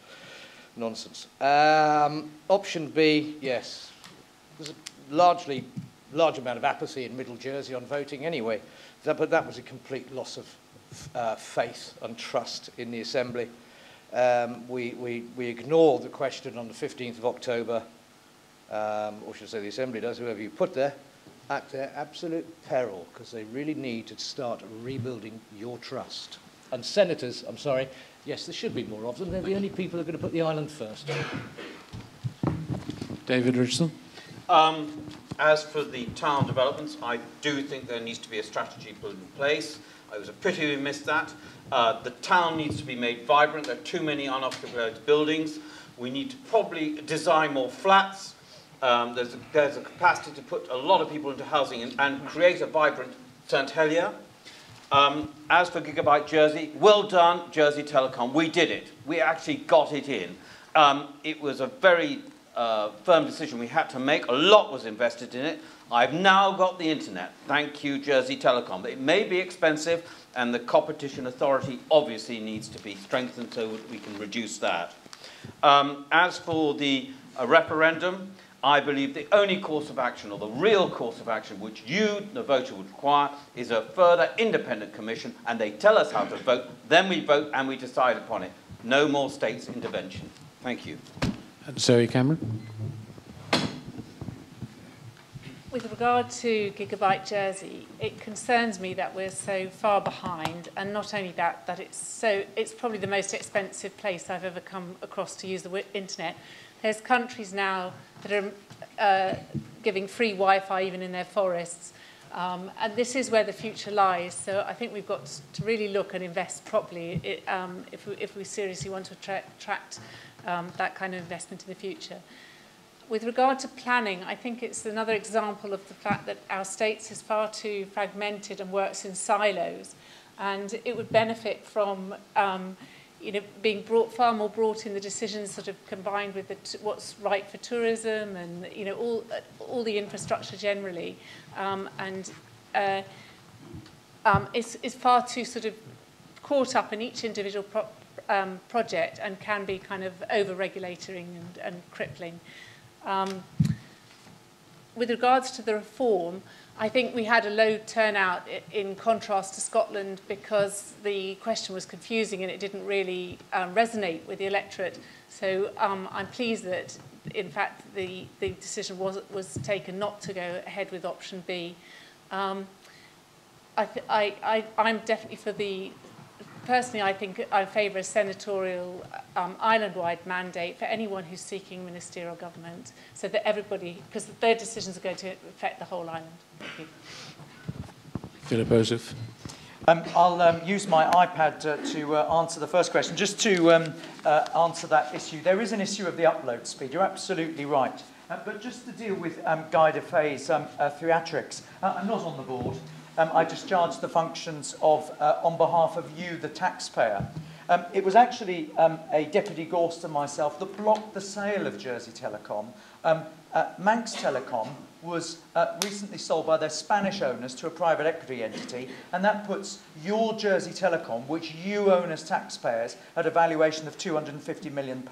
Nonsense. Option B, yes. There's a large amount of apathy in Middle Jersey on voting anyway, but that was a complete loss of faith and trust in the Assembly. We ignored the question on the 15th of October, or should I say the Assembly does, whoever you put there, at their absolute peril, because they really need to start rebuilding your trust. And senators, I'm sorry, yes, there should be more of them. They're the only people who are going to put the island first. David Richardson. As for the town developments, I do think there needs to be a strategy put in place. It was a pity we missed that. The town needs to be made vibrant. There are too many unoccupied buildings. We need to probably design more flats. There's a capacity to put a lot of people into housing and create a vibrant St. Helier. As for Gigabyte Jersey, well done, Jersey Telecom. We did it. We actually got it in. It was a very firm decision we had to make. A lot was invested in it. I've now got the internet. Thank you, Jersey Telecom. It may be expensive, and the Competition Authority obviously needs to be strengthened so that we can reduce that. As for the referendum, I believe the only course of action, or the real course of action, which you, the voter, would require, is a further independent commission, and they tell us how to vote, then we vote and we decide upon it. No more states' intervention. Thank you. And Zoe Cameron. With regard to Gigabyte Jersey, it concerns me that we're so far behind, and not only that, it's probably the most expensive place I've ever come across to use the internet. There's countries now that are giving free Wi-Fi even in their forests, and this is where the future lies. So I think we've got to really look and invest properly if we seriously want to attract that kind of investment in the future. With regard to planning, I think it's another example of the fact that our states is far too fragmented and works in silos, and it would benefit from being far more brought in the decisions sort of combined with what's right for tourism and all the infrastructure generally, is far too sort of caught up in each individual project and can be kind of over-regulating and crippling. With regards to the reform, I think we had a low turnout in contrast to Scotland because the question was confusing and it didn't really resonate with the electorate. So I'm pleased that, in fact, the decision was taken not to go ahead with option B. I'm definitely for the... Personally, I think I favour a senatorial island-wide mandate for anyone who's seeking ministerial government, so that everybody, because their decisions are going to affect the whole island. Thank you. Philip Joseph. I'll use my iPad to answer the first question. Just to answer that issue, there is an issue of the upload speed. You're absolutely right. But just to deal with Guy de Faye's theatrics, I'm not on the board. I discharged the functions of, on behalf of you, the taxpayer. It was actually a Deputy Gorst and myself that blocked the sale of Jersey Telecom. Manx Telecom was recently sold by their Spanish owners to a private equity entity, and that puts your Jersey Telecom, which you own as taxpayers, at a valuation of £250 million.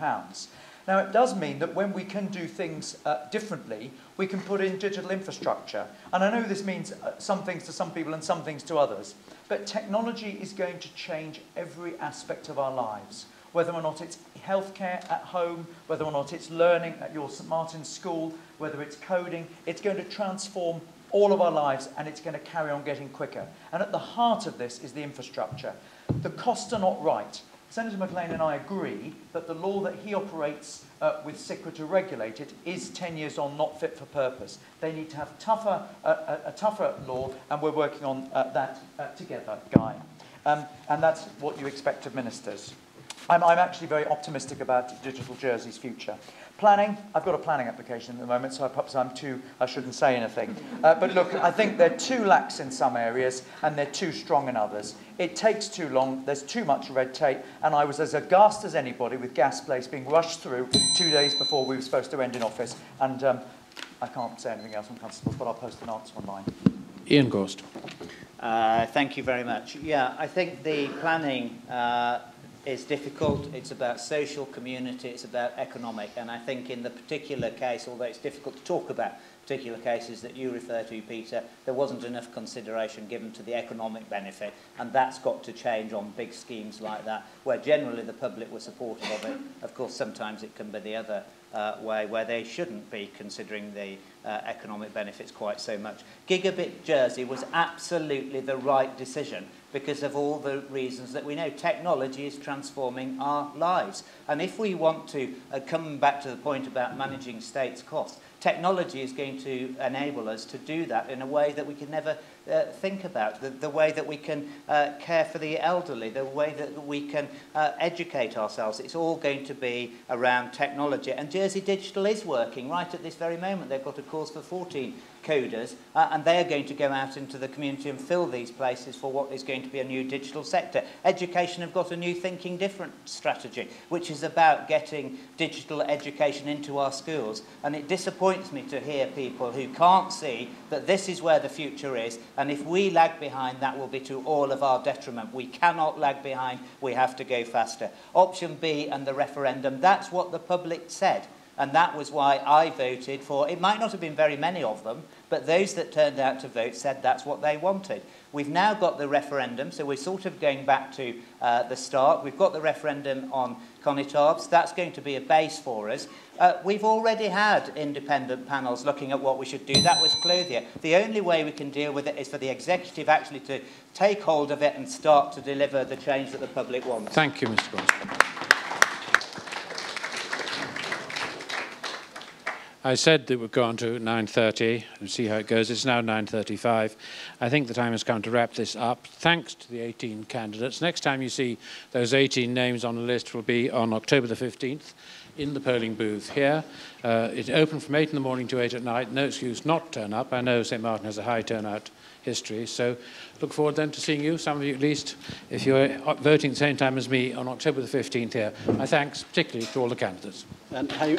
Now, it does mean that when we can do things differently, we can put in digital infrastructure. And I know this means some things to some people and some things to others, but technology is going to change every aspect of our lives. whether or not it's healthcare at home, whether or not it's learning at your St Martin's school, whether it's coding. It's going to transform all of our lives, and it's going to carry on getting quicker. And at the heart of this is the infrastructure. The costs are not right. Senator Maclean and I agree that the law that he operates with SICRA to regulate it is 10 years on, not fit for purpose. They need to have a tougher law, and we're working on that together, Guy. And that's what you expect of ministers. I'm actually very optimistic about Digital Jersey's future. Planning, I've got a planning application at the moment, so perhaps I shouldn't say anything. But look, I think they're too lax in some areas and they're too strong in others. It takes too long, there's too much red tape, and I was as aghast as anybody with Gas Place being rushed through 2 days before we were supposed to end in office. And I can't say anything else on constables, but I'll post an answer online. Ian Gorst. Thank you very much. Yeah, I think the planning is difficult. It's about social, community, it's about economic. And I think in the particular case, although it's difficult to talk about particular cases that you refer to, Peter, there wasn't enough consideration given to the economic benefit. And that's got to change on big schemes like that, where generally the public were supportive of it. Of course, sometimes it can be the other way, where they shouldn't be considering the economic benefits quite so much. Gigabit Jersey was absolutely the right decision because of all the reasons that we know. Technology is transforming our lives. And if we want to, come back to the point about managing states' costs, technology is going to enable us to do that in a way that we could never think about. The way that we can care for the elderly, the way that we can educate ourselves. It's all going to be around technology. And Jersey Digital is working right at this very moment. They've got a course for 14 coders, and they're going to go out into the community and fill these places for what is going to be a new digital sector. Education have got a new Thinking Different strategy, which is about getting digital education into our schools. And it disappoints me to hear people who can't see that this is where the future is, and if we lag behind, that will be to all of our detriment. We cannot lag behind, we have to go faster. Option B and the referendum, that's what the public said. And that was why I voted for, it might not have been very many of them, but those that turned out to vote said that's what they wanted. We've now got the referendum, so we're sort of going back to the start. We've got the referendum on conitarbs. That's going to be a base for us. We've already had independent panels looking at what we should do. That was Clothier. The only way we can deal with it is for the executive actually to take hold of it and start to deliver the change that the public wants. Thank you, Mr. Gorst. I said that we'd go on to 9:30 and see how it goes. It's now 9:35. I think the time has come to wrap this up. Thanks to the 18 candidates. Next time you see those 18 names on the list will be on October the 15th in the polling booth here. It's open from 8 in the morning to 8 at night. No excuse not to turn up. I know St Martin has a high turnout history, so look forward then to seeing you, some of you at least, if you're voting at the same time as me on October the 15th here. My thanks particularly to all the candidates. And how you